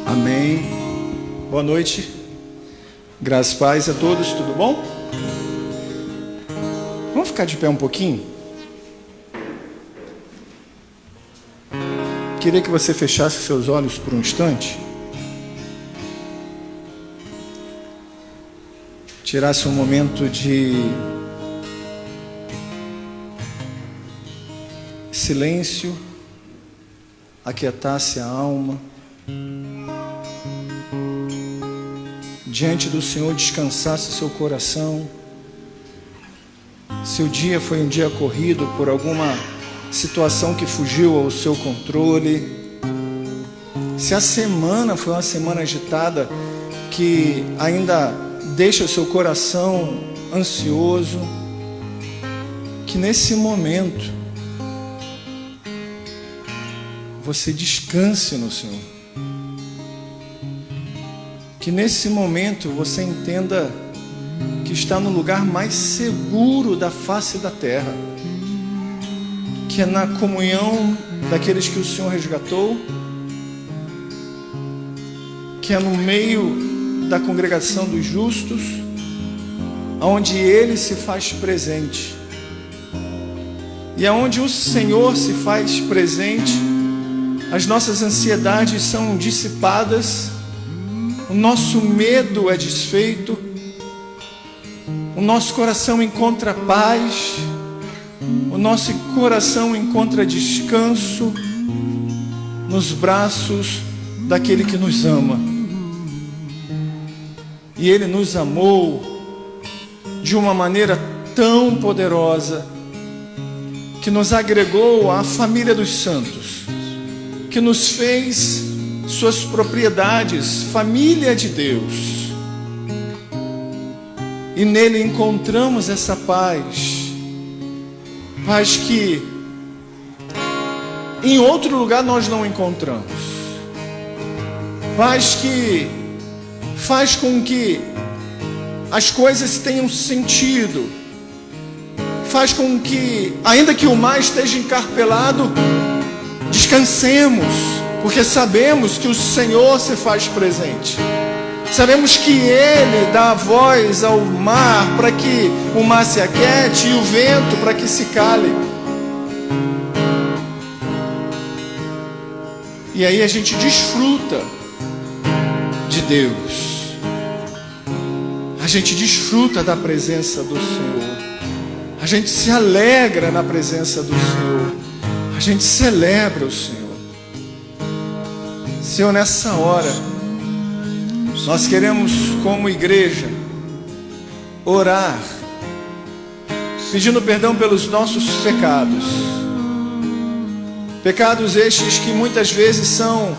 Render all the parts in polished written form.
Amém. Boa noite. Graças e paz a todos, tudo bom? Vamos ficar de pé um pouquinho? Queria que você fechasse seus olhos por um instante. Tirasse um momento de silêncio, aquietasse a alma. Diante do Senhor, descansasse seu coração. Se o dia foi um dia corrido por alguma situação que fugiu ao seu controle, se a semana foi uma semana agitada que ainda deixa o seu coração ansioso, que nesse momento você descanse no Senhor. Que nesse momento você entenda que está no lugar mais seguro da face da terra, que é na comunhão daqueles que o Senhor resgatou, que é no meio da congregação dos justos, onde Ele se faz presente. E aonde o Senhor se faz presente, as nossas ansiedades são dissipadas, o nosso medo é desfeito, o nosso coração encontra paz, o nosso coração encontra descanso nos braços daquele que nos ama. E Ele nos amou de uma maneira tão poderosa, que nos agregou à família dos santos, que nos fez suas propriedades, família de Deus. E nele encontramos essa paz, paz que em outro lugar nós não encontramos, paz que faz com que as coisas tenham sentido, faz com que, ainda que o mar esteja encarpelado, descansemos, porque sabemos que o Senhor se faz presente. Sabemos que Ele dá a voz ao mar para que o mar se aquiete e o vento para que se cale. E aí a gente desfruta de Deus. A gente desfruta da presença do Senhor. A gente se alegra na presença do Senhor. A gente celebra o Senhor. Senhor, nessa hora, nós queremos, como igreja, orar, pedindo perdão pelos nossos pecados. Pecados estes que muitas vezes são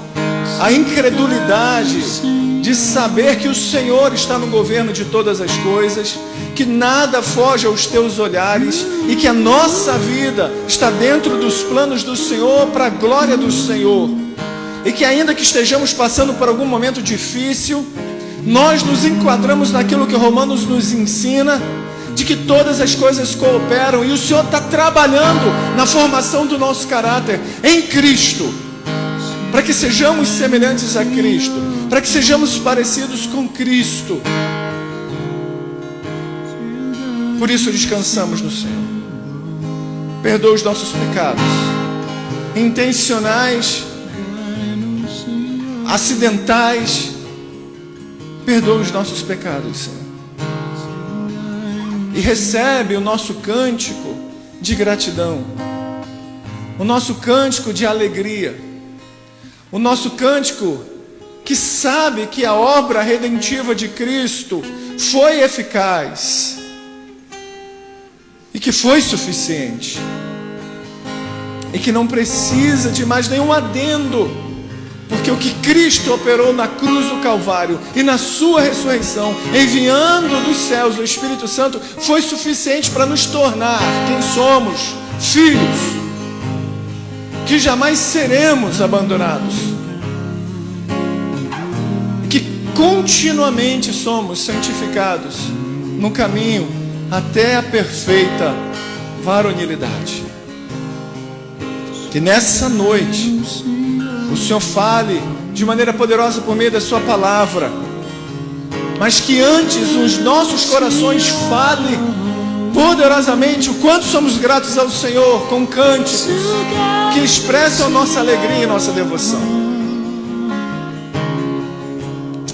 a incredulidade de saber que o Senhor está no governo de todas as coisas, que nada foge aos teus olhares e que a nossa vida está dentro dos planos do Senhor para a glória do Senhor. E que ainda que estejamos passando por algum momento difícil, nós nos enquadramos naquilo que Romanos nos ensina, de que todas as coisas cooperam e o Senhor está trabalhando na formação do nosso caráter em Cristo, para que sejamos semelhantes a Cristo, para que sejamos parecidos com Cristo. Por isso descansamos no Senhor. Perdoa os nossos pecados, intencionais, acidentais. Perdoa os nossos pecados, Senhor. E recebe o nosso cântico de gratidão, o nosso cântico de alegria, o nosso cântico que sabe que a obra redentiva de Cristo foi eficaz e que foi suficiente e que não precisa de mais nenhum adendo, porque o que Cristo operou na cruz do Calvário e na sua ressurreição, enviando dos céus o Espírito Santo, foi suficiente para nos tornar quem somos, filhos, que jamais seremos abandonados, que continuamente somos santificados no caminho até a perfeita varonilidade. Que nessa noite o Senhor fale de maneira poderosa por meio da sua palavra, mas que antes os nossos corações falem poderosamente o quanto somos gratos ao Senhor com cânticos que expressam nossa alegria e nossa devoção.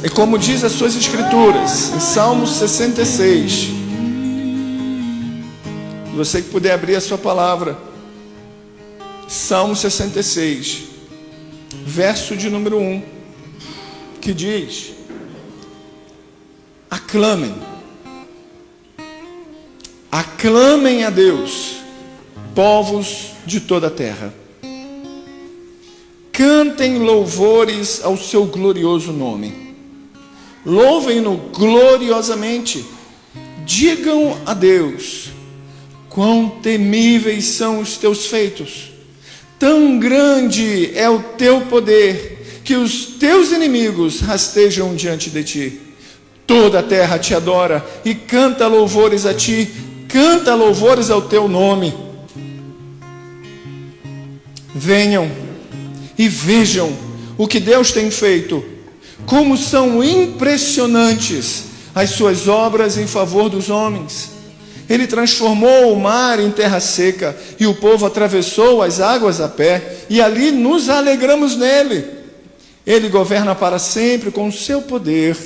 E como diz as suas escrituras em Salmo 66, você que puder abrir a sua palavra, Salmo 66, verso de número 1, que diz: aclamem a Deus, povos de toda a terra, cantem louvores ao seu glorioso nome, louvem-no gloriosamente, digam a Deus, quão temíveis são os teus feitos, tão grande é o teu poder, que os teus inimigos rastejam diante de ti. Toda a terra te adora e canta louvores a ti, canta louvores ao teu nome. Venham e vejam o que Deus tem feito, como são impressionantes as suas obras em favor dos homens. Ele transformou o mar em terra seca e o povo atravessou as águas a pé, e ali nos alegramos nele. Ele governa para sempre com o seu poder.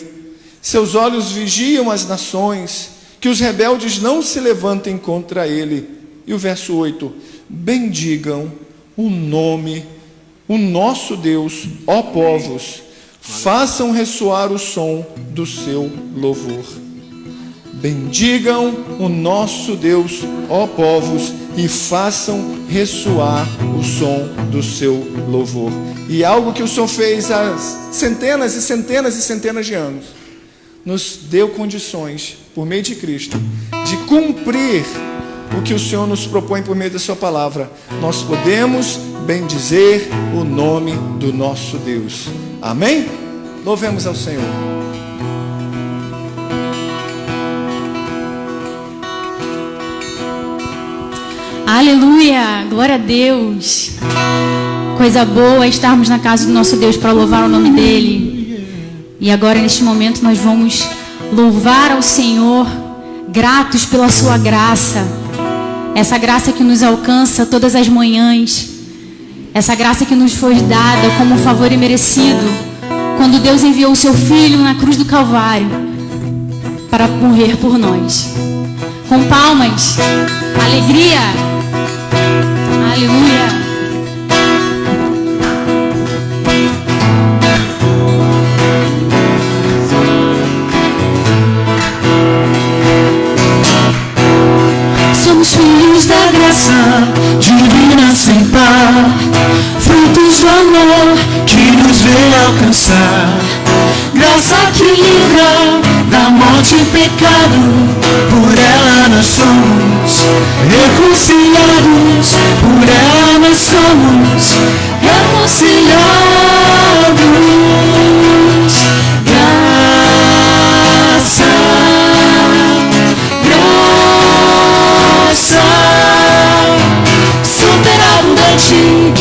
Seus olhos vigiam as nações, que os rebeldes não se levantem contra ele. E o verso 8: bendigam o nome, o nosso Deus, ó povos, façam ressoar o som do seu louvor. Bendigam o nosso Deus, ó povos, e façam ressoar o som do seu louvor. E algo que o Senhor fez há centenas e centenas e centenas de anos, nos deu condições, por meio de Cristo, de cumprir o que o Senhor nos propõe por meio da sua palavra. Nós podemos bendizer o nome do nosso Deus. Amém? Louvemos ao Senhor. Aleluia, glória a Deus. Coisa boa é estarmos na casa do nosso Deus para louvar o nome dele. E agora neste momento nós vamos louvar ao Senhor, gratos pela sua graça. Essa graça que nos alcança todas as manhãs. Essa graça que nos foi dada como um favor imerecido, quando Deus enviou o seu Filho na cruz do Calvário para morrer por nós. Com palmas, alegria, aleluia. Somos filhos da graça divina sem par, frutos do amor que nos veio alcançar. Graça que livra da morte e pecado, por ela nós somos reconciliados, por ela nós somos reconciliados. Graça, graça, superabundante,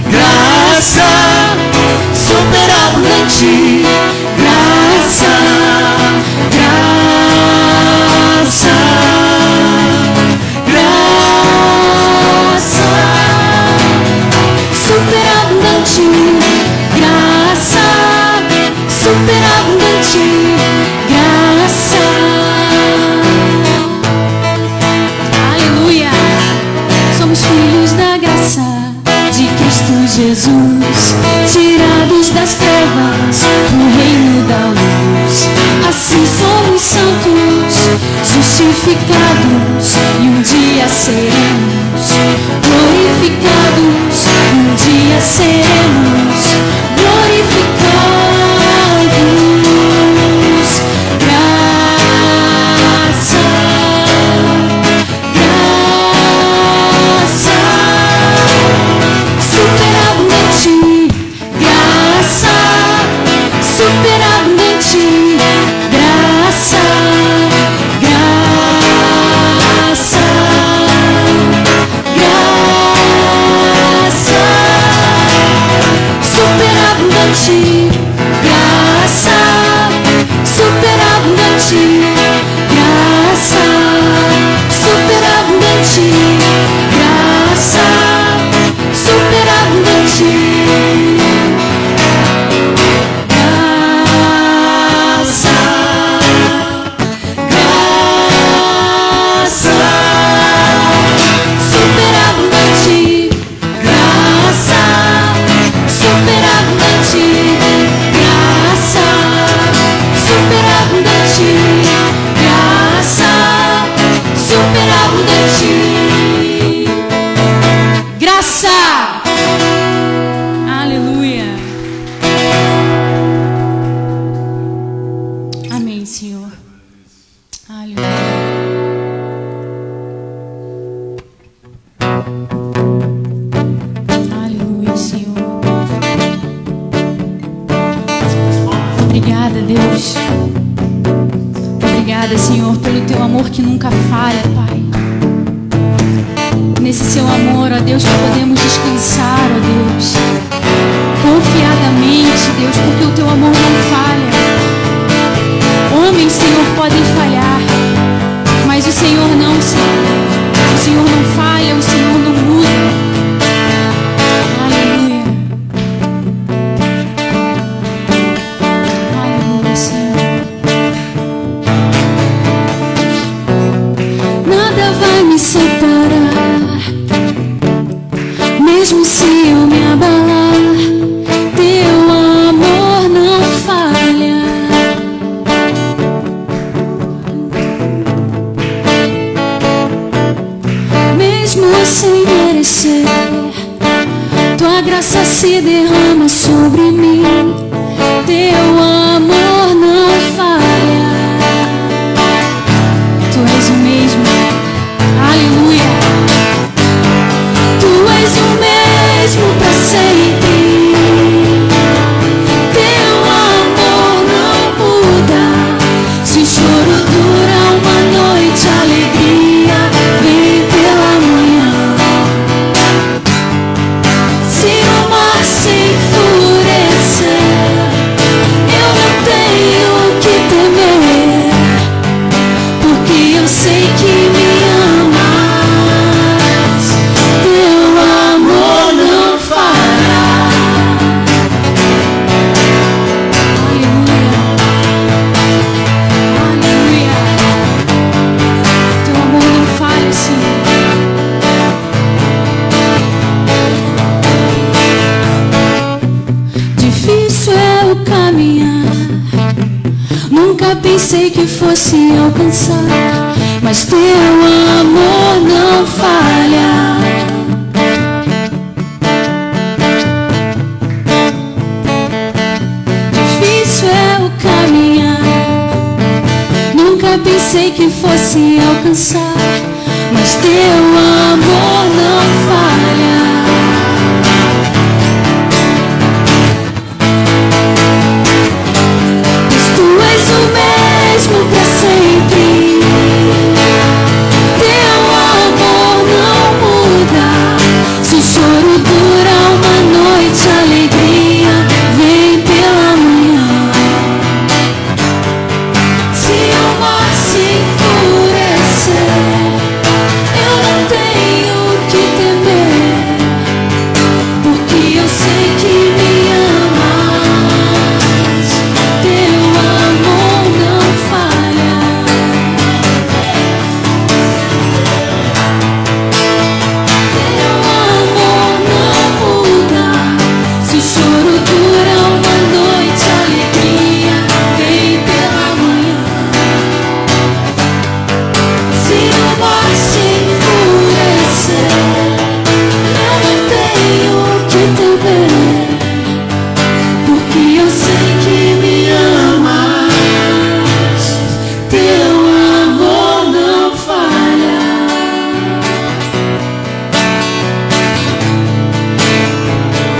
graça, superabundante, graça, graça, graça, superabundante, graça, superabundante, graça. Aleluia. Somos filhos da graça de Cristo Jesus, tirados das trevas no reino da luz. Assim somos santos, justificados, e um dia seremos glorificados. Um dia seremos glorificados. esperado de ti. Graça. Aleluia. Amém, Senhor. Aleluia. Aleluia, Senhor. Obrigada, Deus. Obrigada, Senhor, pelo teu amor que nunca falha, Pai. Nesse seu amor, ó Deus, que podemos descansar, ó Deus, confiadamente, Deus, porque o teu amor não falha. Homens, Senhor, podem falhar, mas o Senhor não, Senhor. O Senhor não falha, o Senhor não muda. Aleluia. Aleluia, Senhor. Nada vai me separar, mesmo se eu me abalar, teu amor não falha. Mesmo sem merecer, tua graça se derrama sobre mim, teu amor não falha. Tu és o mesmo. Aleluia. Tu és o mesmo para sempre. Teu amor não muda. Se o choro dura uma noite, a alegria vem pela manhã. Se o mar se enfurecer, eu não tenho o que temer, porque eu sei que me amas. Teu amor não falha. Aleluia. Aleluia. Teu amor não falha, Senhor. Difícil é o caminhar, nunca pensei que fosse alcançar, mas teu amor não falha. Difícil é o caminhar, nunca pensei que fosse alcançar, mas teu amor não falha. Tu és o mesmo para sempre. Teu amor não muda. Se o choro dura uma noite, a alegria vem pela manhã. Se o mar se enfurecer, eu não tenho o que temer, porque eu sei que me amas. Teu amor não falha. Teu amor não muda. Se o choro dura uma noite, a alegria vem pela manhã. Se o mar se enfurecer, eu não tenho o que temer, porque eu sei que me amas. Teu amor não falha.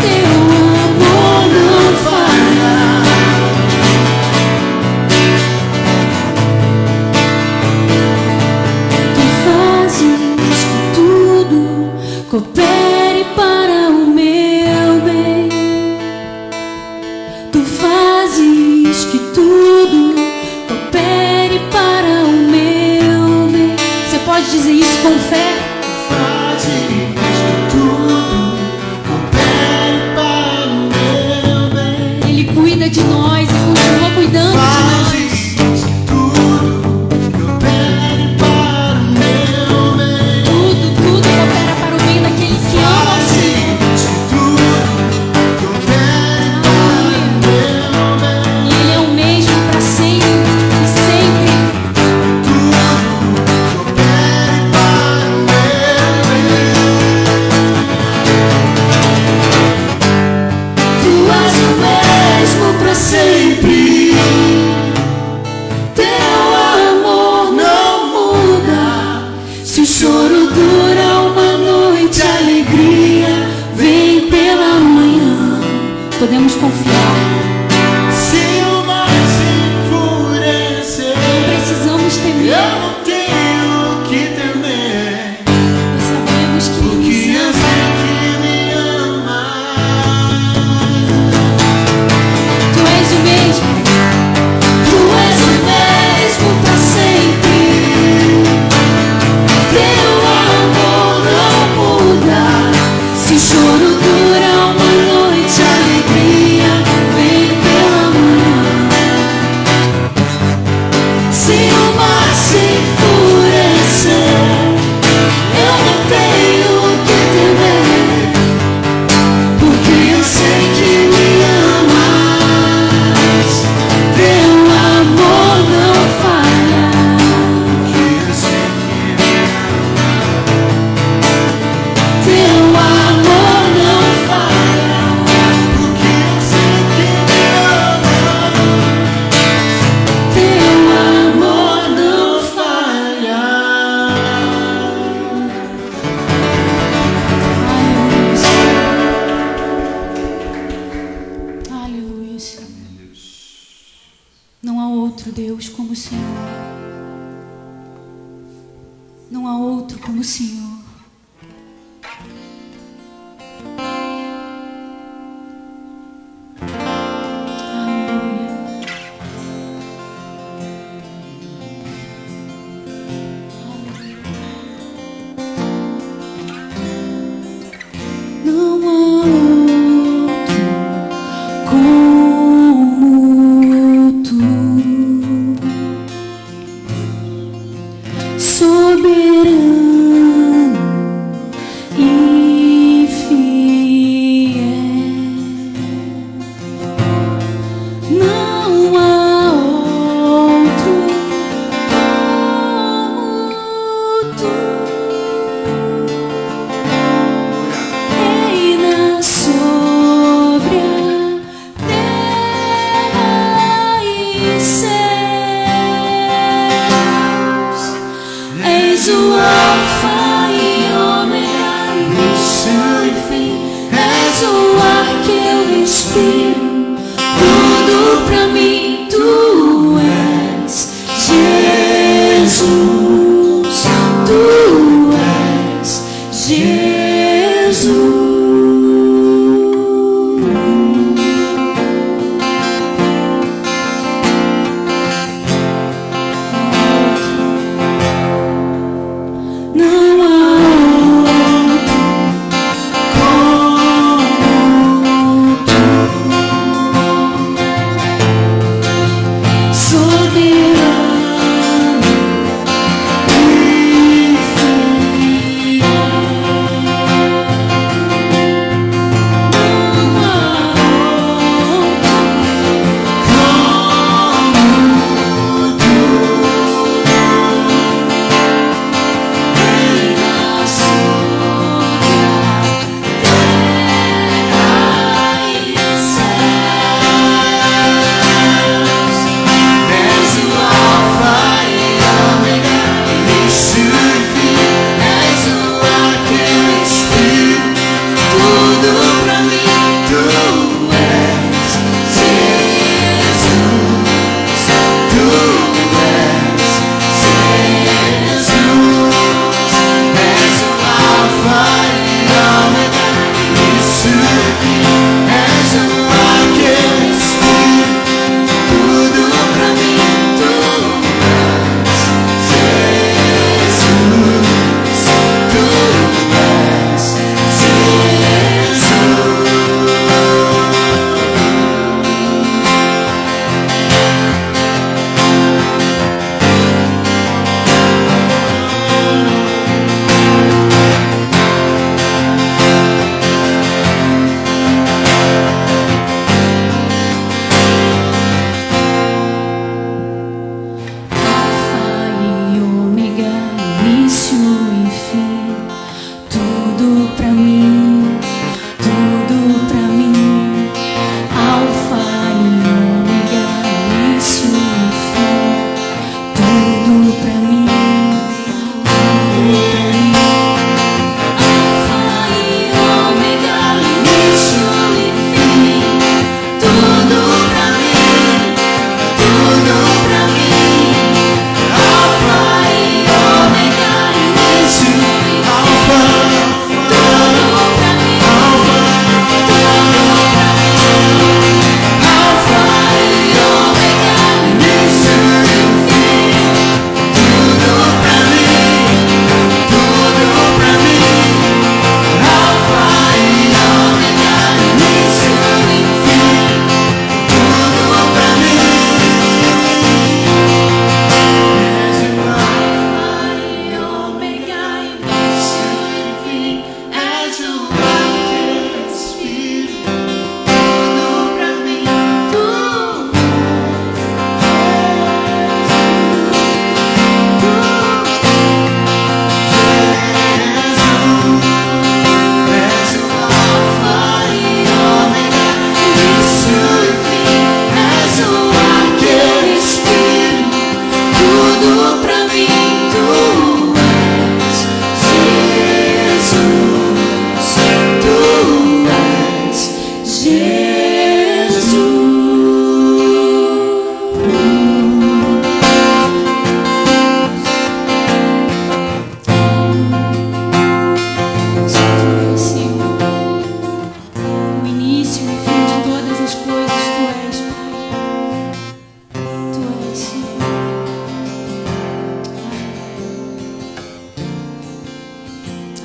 Teu amor não falha. Tu fazes que tudo coopere para o meu bem. Tu fazes que tudo coopere para o meu bem. Você pode dizer isso com fé? Fazes que tudo coopere para o meu bem. Ele cuida de nós e continua cuidando de nós. Fazes que tudo coopere para o meu bem. Tudo coopera para o bem daqueles choro dura uma noite, a alegria vem pela manhã. Podemos confiar. Se o mar se enfurecer, Não precisamos temer. eu não tenho que temer, Nós sabemos que Ele porque nos eu ama. sei que me ama. Tu és o mesmo. Tu és o mesmo pra sempre. Teu amor não muda. Se o choro dura uma noite, a alegria vem pela manhã. Se o mar se enfurecer, eu não tenho que temer, porque eu sei que me amas. Teu amor não falha. Porque eu sei que me amas. Teu amor não falha. Porque eu sei que me amas. Teu amor não falha. Aleluia. Aleluia. Não há outro Deus como o Senhor. Não há outro como o Senhor. Aleluia. Não há outro como tu, soberano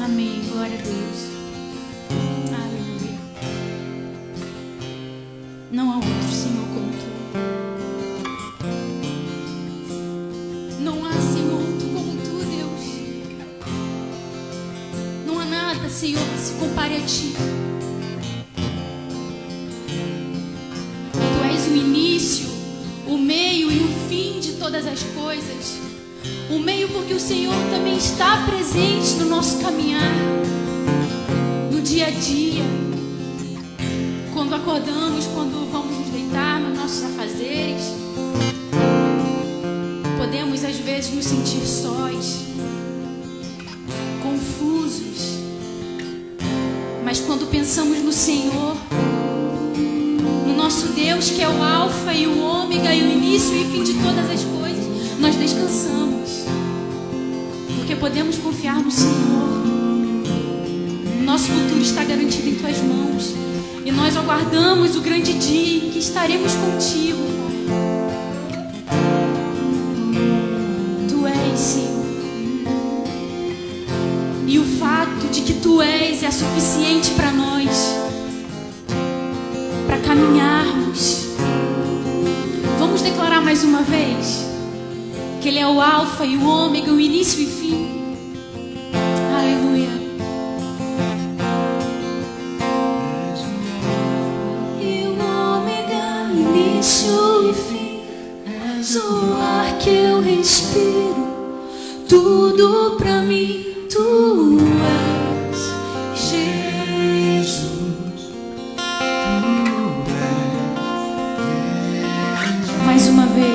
Amém. Glória a Deus. Aleluia. Não há outro Senhor como tu. Não há Senhor como tu, Deus. Não há nada, Senhor, que se compare a ti. Tu és o início, o meio e o fim de todas as coisas. O meio porque o Senhor também está presente no nosso caminhar, no dia a dia, quando acordamos, quando vamos nos deitar nos nossos afazeres. Podemos às vezes nos sentir sós, confusos, mas quando pensamos no Senhor, no nosso Deus que é o Alfa e o Ômega e o início e fim de todas as coisas, nós descansamos, porque podemos confiar no Senhor. Nosso futuro está garantido em Tuas mãos, e nós aguardamos o grande dia em que estaremos contigo, Pai. Tu és, Senhor, e o fato de que Tu és é suficiente para nós, para caminharmos. Vamos declarar mais uma vez que Ele é o Alfa e o Ômega, o início e fim. Aleluia. E o Ômega, início e fim, és o ar que eu respiro, tudo pra mim, Tu és Jesus. Mais uma vez.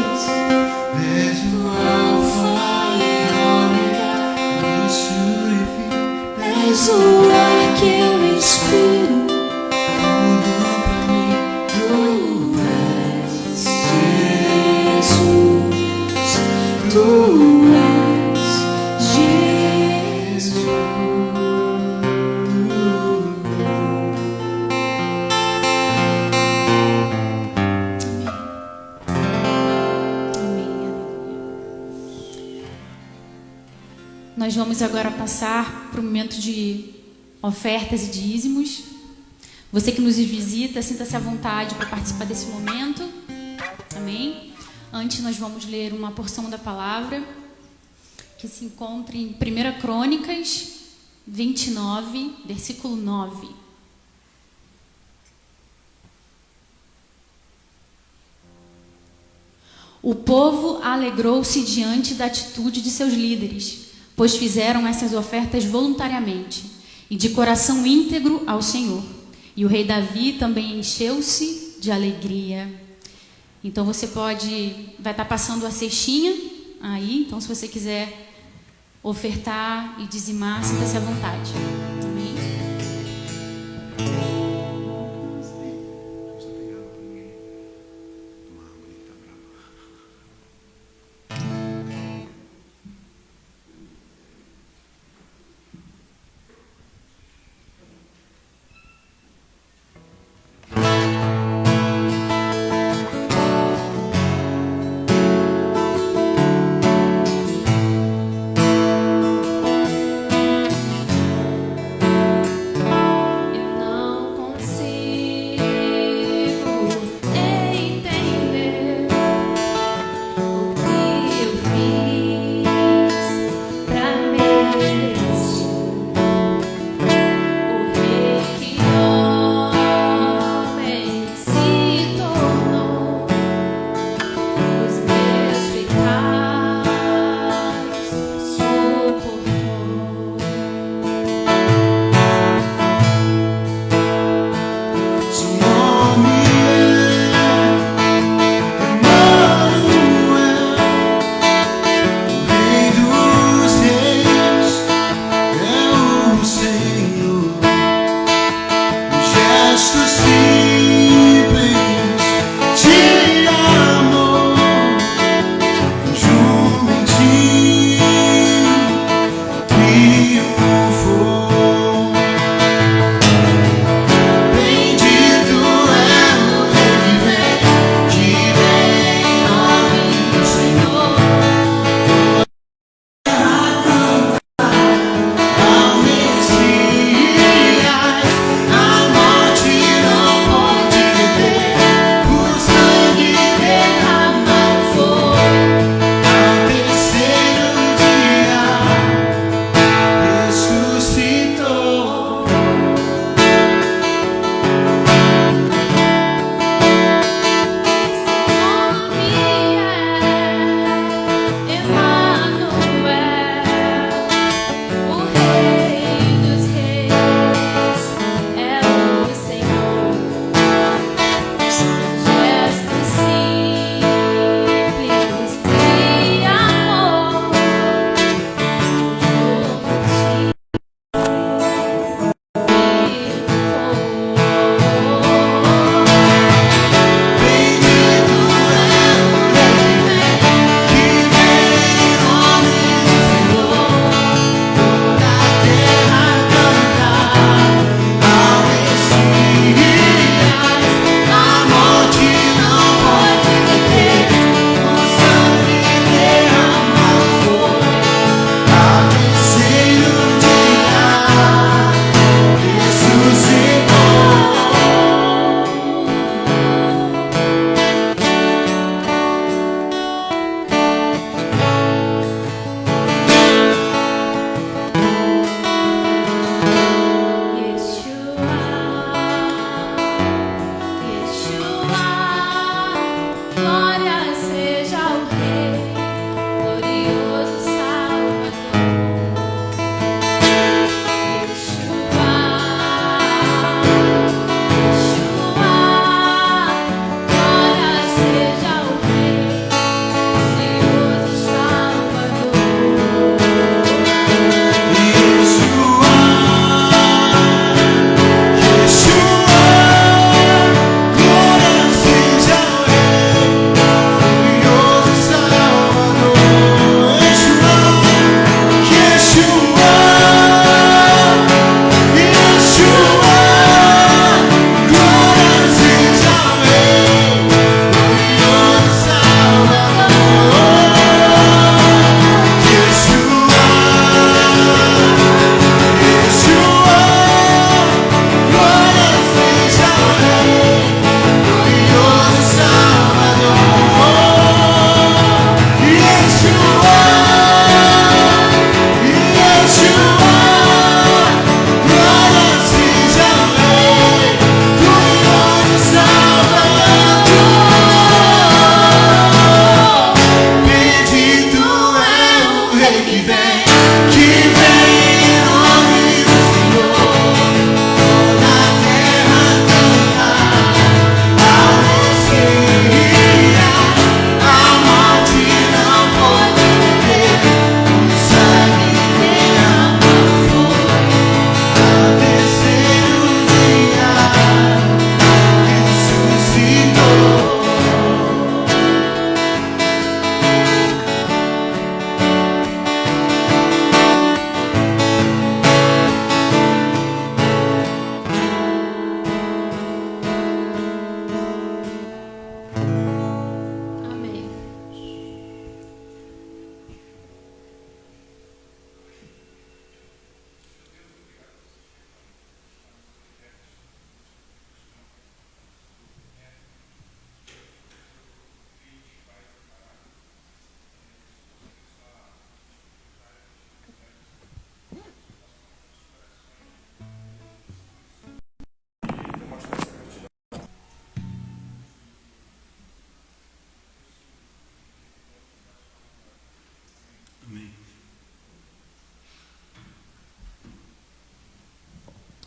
És o ar que eu respiro, tudo pra mim, Tu és Jesus, Tu és Jesus. Nós vamos agora passar para o momento de ofertas e dízimos. Você que nos visita, sinta-se à vontade para participar desse momento. Amém? Antes nós vamos ler uma porção da palavra que se encontra em 1 Crônicas 29, versículo 9. O povo alegrou-se diante da atitude de seus líderes, pois fizeram essas ofertas voluntariamente e de coração íntegro ao Senhor. E o rei Davi também encheu-se de alegria. Então vai estar passando a cestinha aí, então se você quiser ofertar e dizimar, sinta-se à vontade. Amém? Eu não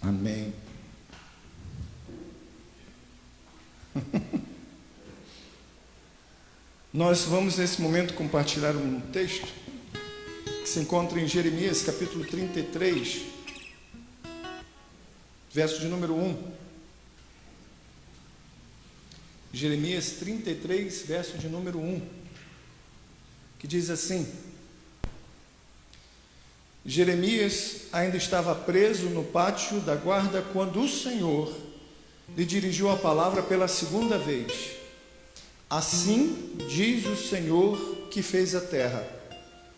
Amém. Nós vamos nesse momento compartilhar um texto que se encontra em Jeremias capítulo 33, verso de número 1. Jeremias 33, verso de número 1, que diz assim: Jeremias ainda estava preso no pátio da guarda quando o Senhor lhe dirigiu a palavra pela segunda vez. Assim diz o Senhor que fez a terra,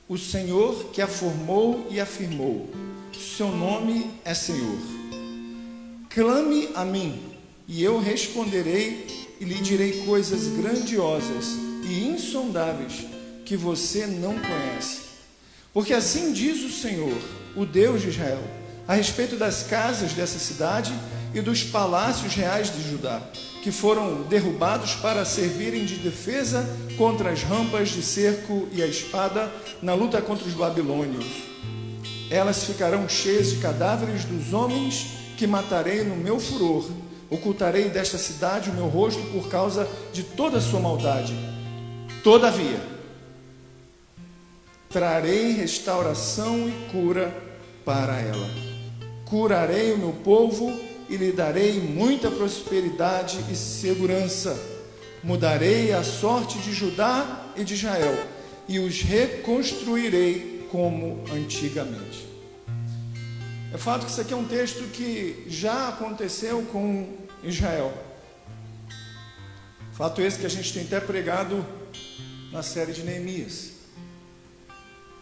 o Senhor que a formou e afirmou, seu nome é Senhor. Clame a mim, e eu responderei e lhe direi coisas grandiosas e insondáveis que você não conhece. Porque assim diz o Senhor, o Deus de Israel, a respeito das casas dessa cidade e dos palácios reais de Judá, que foram derrubados para servirem de defesa contra as rampas de cerco e a espada na luta contra os babilônios. Elas ficarão cheias de cadáveres dos homens que matarei no meu furor. Ocultarei desta cidade o meu rosto por causa de toda a sua maldade. Todavia, trarei restauração e cura para ela. Curarei o meu povo e lhe darei muita prosperidade e segurança. Mudarei a sorte de Judá e de Israel e os reconstruirei como antigamente. É fato que isso aqui é um texto que já aconteceu com Israel. Fato esse que a gente tem até pregado na série de Neemias.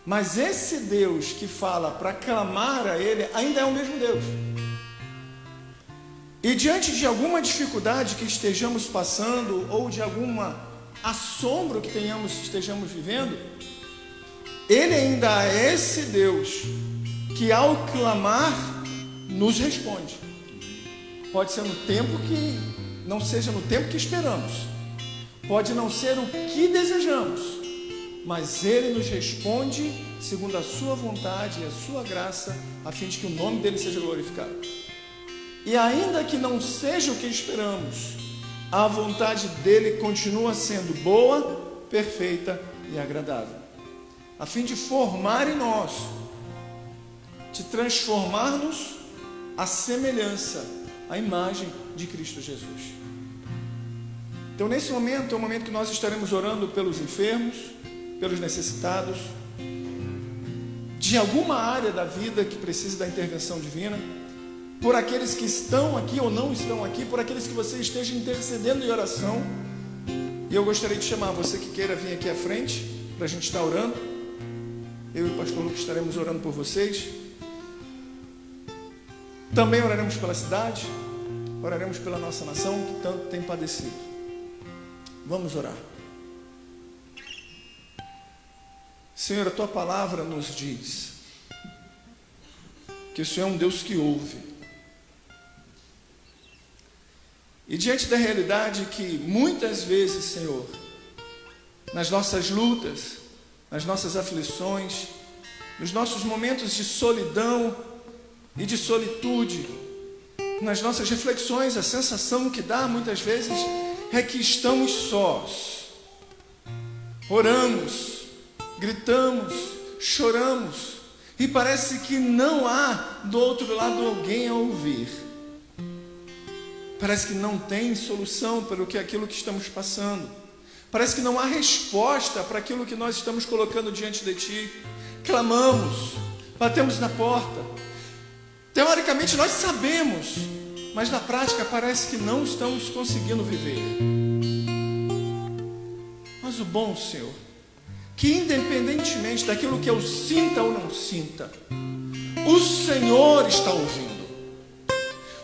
Mas esse Deus que fala para clamar a Ele ainda é o mesmo Deus. E diante de alguma dificuldade que estejamos passando, ou de alguma assombro que estejamos vivendo, Ele ainda é esse Deus que ao clamar nos responde. Pode ser no tempo que não seja no tempo que esperamos, pode não ser o que desejamos, mas Ele nos responde segundo a sua vontade e a sua graça, a fim de que o nome dEle seja glorificado. E ainda que não seja o que esperamos, a vontade dEle continua sendo boa, perfeita e agradável, a fim de formar em nós, de transformar-nos à semelhança, à imagem de Cristo Jesus. Então nesse momento é o momento que nós estaremos orando pelos enfermos, pelos necessitados, de alguma área da vida que precise da intervenção divina, por aqueles que estão aqui ou não estão aqui, por aqueles que você esteja intercedendo em oração. E eu gostaria de chamar você que queira vir aqui à frente, para a gente estar orando. Eu e o pastor Lucas estaremos orando por vocês. Também oraremos pela cidade, oraremos pela nossa nação que tanto tem padecido. Vamos orar. Senhor, a Tua palavra nos diz que o Senhor é um Deus que ouve. E diante da realidade que muitas vezes, Senhor, nas nossas lutas, nas nossas aflições, nos nossos momentos de solidão e de solitude, nas nossas reflexões, a sensação que dá muitas vezes é que estamos sós. Oramos, gritamos, choramos, e parece que não há do outro lado alguém a ouvir. Parece que não tem solução para aquilo que estamos passando. Parece que não há resposta para aquilo que nós estamos colocando diante de Ti. Clamamos, batemos na porta. Teoricamente nós sabemos, mas na prática parece que não estamos conseguindo viver. Mas o bom, Senhor, que independentemente daquilo que eu sinta ou não sinta, o Senhor está ouvindo.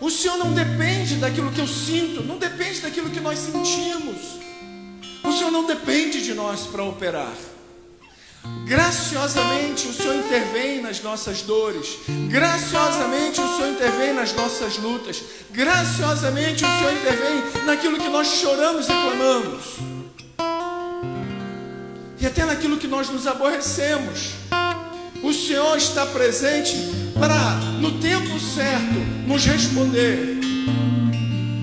O Senhor não depende daquilo que eu sinto, não depende daquilo que nós sentimos. O Senhor não depende de nós para operar. Graciosamente o Senhor intervém nas nossas dores. Graciosamente o Senhor intervém nas nossas lutas. Graciosamente o Senhor intervém naquilo que nós choramos e clamamos. E até naquilo que nós nos aborrecemos. O Senhor está presente para, no tempo certo, nos responder.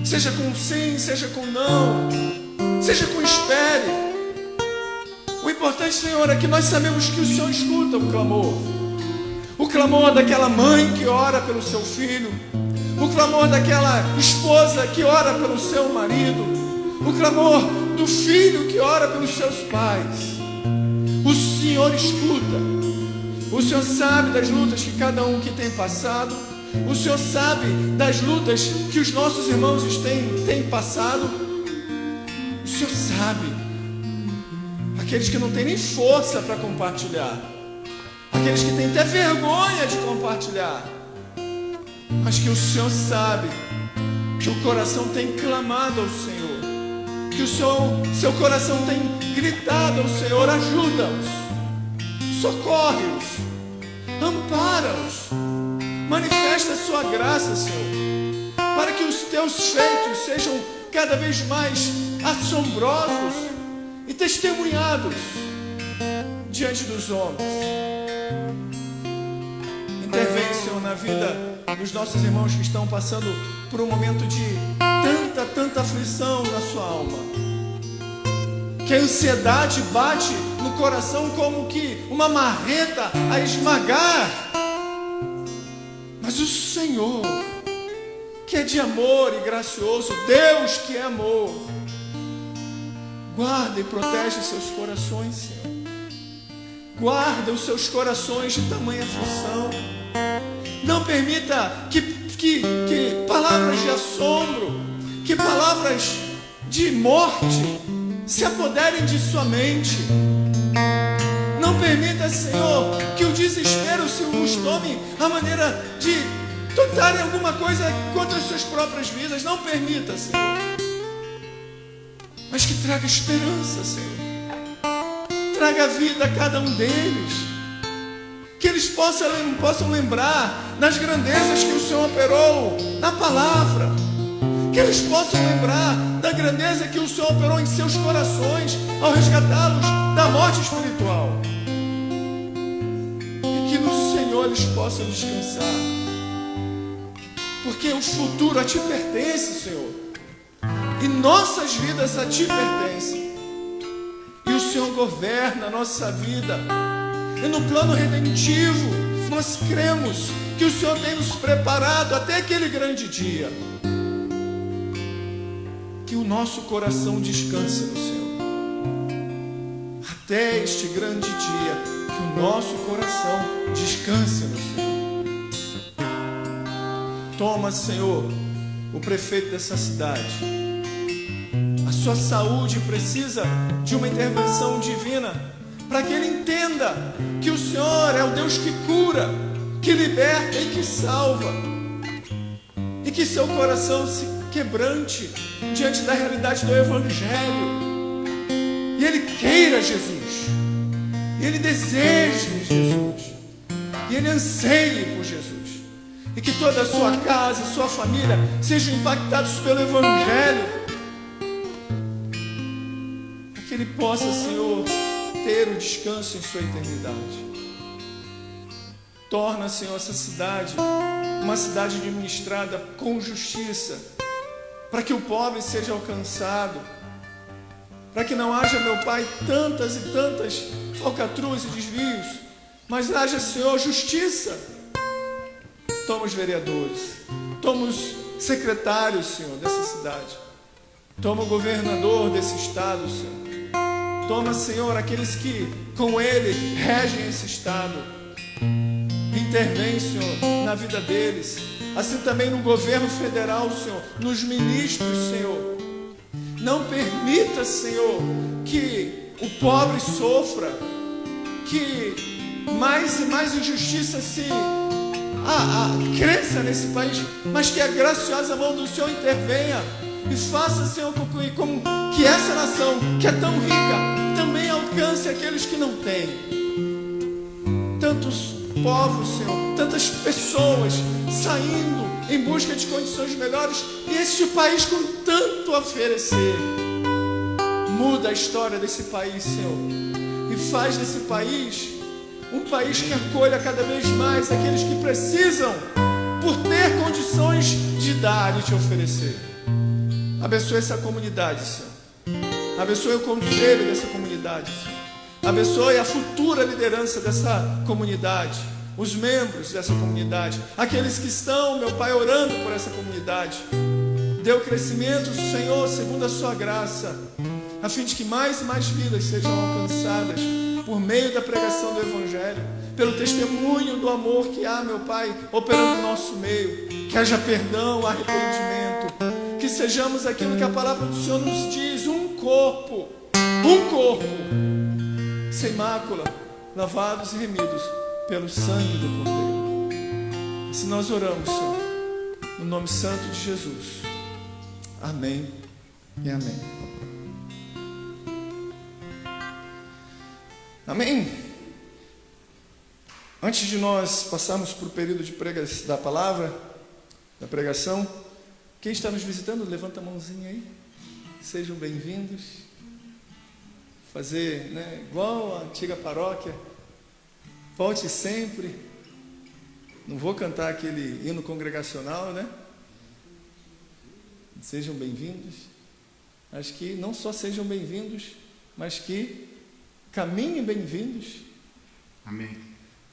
Seja com sim, seja com não, seja com espere. O importante, Senhor, é que nós sabemos que o Senhor escuta o clamor. O clamor daquela mãe que ora pelo seu filho, o clamor daquela esposa que ora pelo seu marido, o clamor do filho que ora pelos seus pais. O Senhor escuta. O Senhor sabe das lutas que cada um que tem passado. O Senhor sabe das lutas que os nossos irmãos têm passado. O Senhor sabe. Aqueles que não têm nem força para compartilhar, aqueles que têm até vergonha de compartilhar, mas que o Senhor sabe que o coração tem clamado ao Senhor, que o seu coração tem gritado ao Senhor: ajuda-os, socorre-os, ampara-os, manifesta a sua graça, Senhor, para que os teus feitos sejam cada vez mais assombrosos e testemunhados diante dos homens. Intervém, Senhor, na vida dos nossos irmãos que estão passando por um momento de tanta aflição na sua alma, que a ansiedade bate no coração como que uma marreta a esmagar. Mas o Senhor, que é de amor e gracioso, Deus que é amor, guarda e protege seus corações, Senhor. Guarda os seus corações de tamanha aflição. Não permita que palavras de assombro, que palavras de morte se apoderem de sua mente. Não permita, Senhor, que o desespero se os tome a maneira de tentarem alguma coisa contra as suas próprias vidas. Não permita, Senhor. Mas que traga esperança, Senhor. Traga vida a cada um deles. Que eles possam lembrar das grandezas que o Senhor operou na palavra. Que eles possam lembrar da grandeza que o Senhor operou em seus corações ao resgatá-los da morte espiritual. E que no Senhor eles possam descansar. Porque o futuro a Ti pertence, Senhor. E nossas vidas a Ti pertencem. E o Senhor governa a nossa vida. E no plano redentivo, nós cremos que o Senhor tem nos preparado até aquele grande dia. Que o nosso coração descanse no Senhor. Até este grande dia, que o nosso coração descanse no Senhor. Toma, Senhor, o prefeito dessa cidade. A sua saúde precisa de uma intervenção divina, para que ele entenda que o Senhor é o Deus que cura, que liberta e que salva. E que seu coração se quebrante diante da realidade do Evangelho. E ele queira Jesus. E ele deseje Jesus. E ele anseie por Jesus. E que toda a sua casa e sua família sejam impactados pelo Evangelho. Para que ele possa, Senhor, ter o descanso em sua eternidade. Torna, Senhor, essa cidade uma cidade administrada com justiça, para que o pobre seja alcançado, para que não haja, meu Pai, tantas e tantas falcatruas e desvios, mas haja, Senhor, justiça. Toma os vereadores, toma os secretários, Senhor, dessa cidade, toma o governador desse estado, Senhor. Toma, Senhor, aqueles que com Ele regem esse estado. Intervém, Senhor, na vida deles. Assim também no governo federal, Senhor, nos ministros, Senhor. Não permita, Senhor, que o pobre sofra, que mais e mais injustiça cresça nesse país, mas que a graciosa mão do Senhor intervenha e faça, Senhor, com que essa nação, que é tão rica, também alcance aqueles que não têm. Tantos povos, Senhor, tantas pessoas saindo em busca de condições melhores, e este país com tanto a oferecer. Muda a história desse país, Senhor, e faz desse país Um país que acolha cada vez mais aqueles que precisam, por ter condições de dar e te oferecer. Abençoe essa comunidade, Senhor. Abençoe o conselho dessa comunidade, Senhor. Abençoe a futura liderança dessa comunidade, os membros dessa comunidade, aqueles que estão, meu Pai, orando por essa comunidade. Dê o crescimento, Senhor, segundo a sua graça, a fim de que mais e mais vidas sejam alcançadas por meio da pregação do Evangelho, pelo testemunho do amor que há, meu Pai, operando no nosso meio. Que haja perdão, arrependimento, que sejamos aquilo que a palavra do Senhor nos diz, um corpo, sem mácula, lavados e remidos pelo sangue do Cordeiro. Assim nós oramos, Senhor, no nome santo de Jesus. Amém e amém. Amém. Antes de nós passarmos para o período de pregação da palavra, da pregação, quem está nos visitando, levanta a mãozinha aí. Sejam bem-vindos. Fazer, igual a antiga paróquia. Volte sempre. Não vou cantar aquele hino congregacional, Sejam bem-vindos. Acho que não só sejam bem-vindos, mas que caminhem bem-vindos. Amém.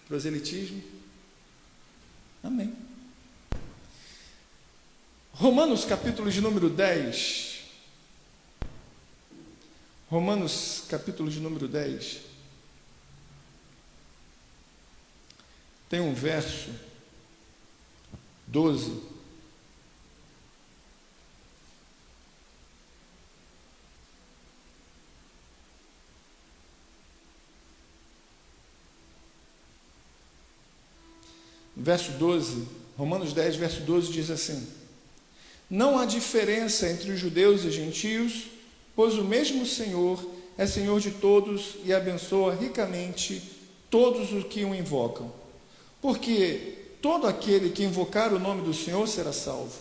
Proselitismo. Amém. Romanos capítulo de número 10. Romanos capítulo de número 10. Tem um verso 12. Verso 12, Romanos 10, verso 12 diz assim: não há diferença entre os judeus e gentios, pois o mesmo Senhor é Senhor de todos e abençoa ricamente todos os que o invocam. Porque todo aquele que invocar o nome do Senhor será salvo.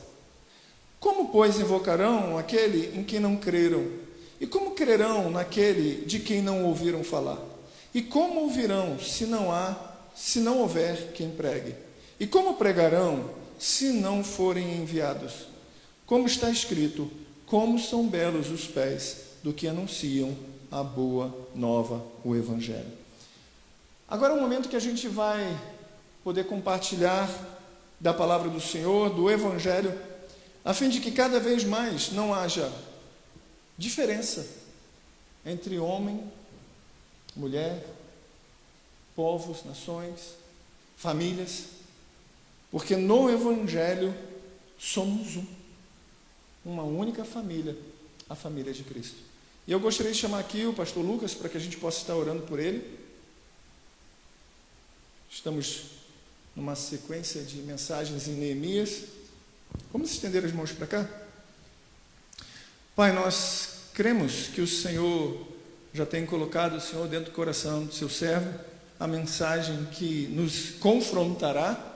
Como, pois, invocarão aquele em quem não creram? E como crerão naquele de quem não ouviram falar? E como ouvirão se não houver quem pregue? E como pregarão se não forem enviados? Como está escrito: como são belos os pés do que anunciam a boa nova, o Evangelho. Agora é um momento que a gente vai poder compartilhar da palavra do Senhor, do Evangelho, a fim de que cada vez mais não haja diferença entre homem, mulher, povos, nações, famílias, porque no Evangelho somos uma única família, a família de Cristo. E eu gostaria de chamar aqui o pastor Lucas para que a gente possa estar orando por ele. Estamos numa sequência de mensagens em Neemias. Vamos estender as mãos para cá? Pai, nós cremos que o Senhor já tem colocado, o Senhor, dentro do coração do seu servo, a mensagem que nos confrontará,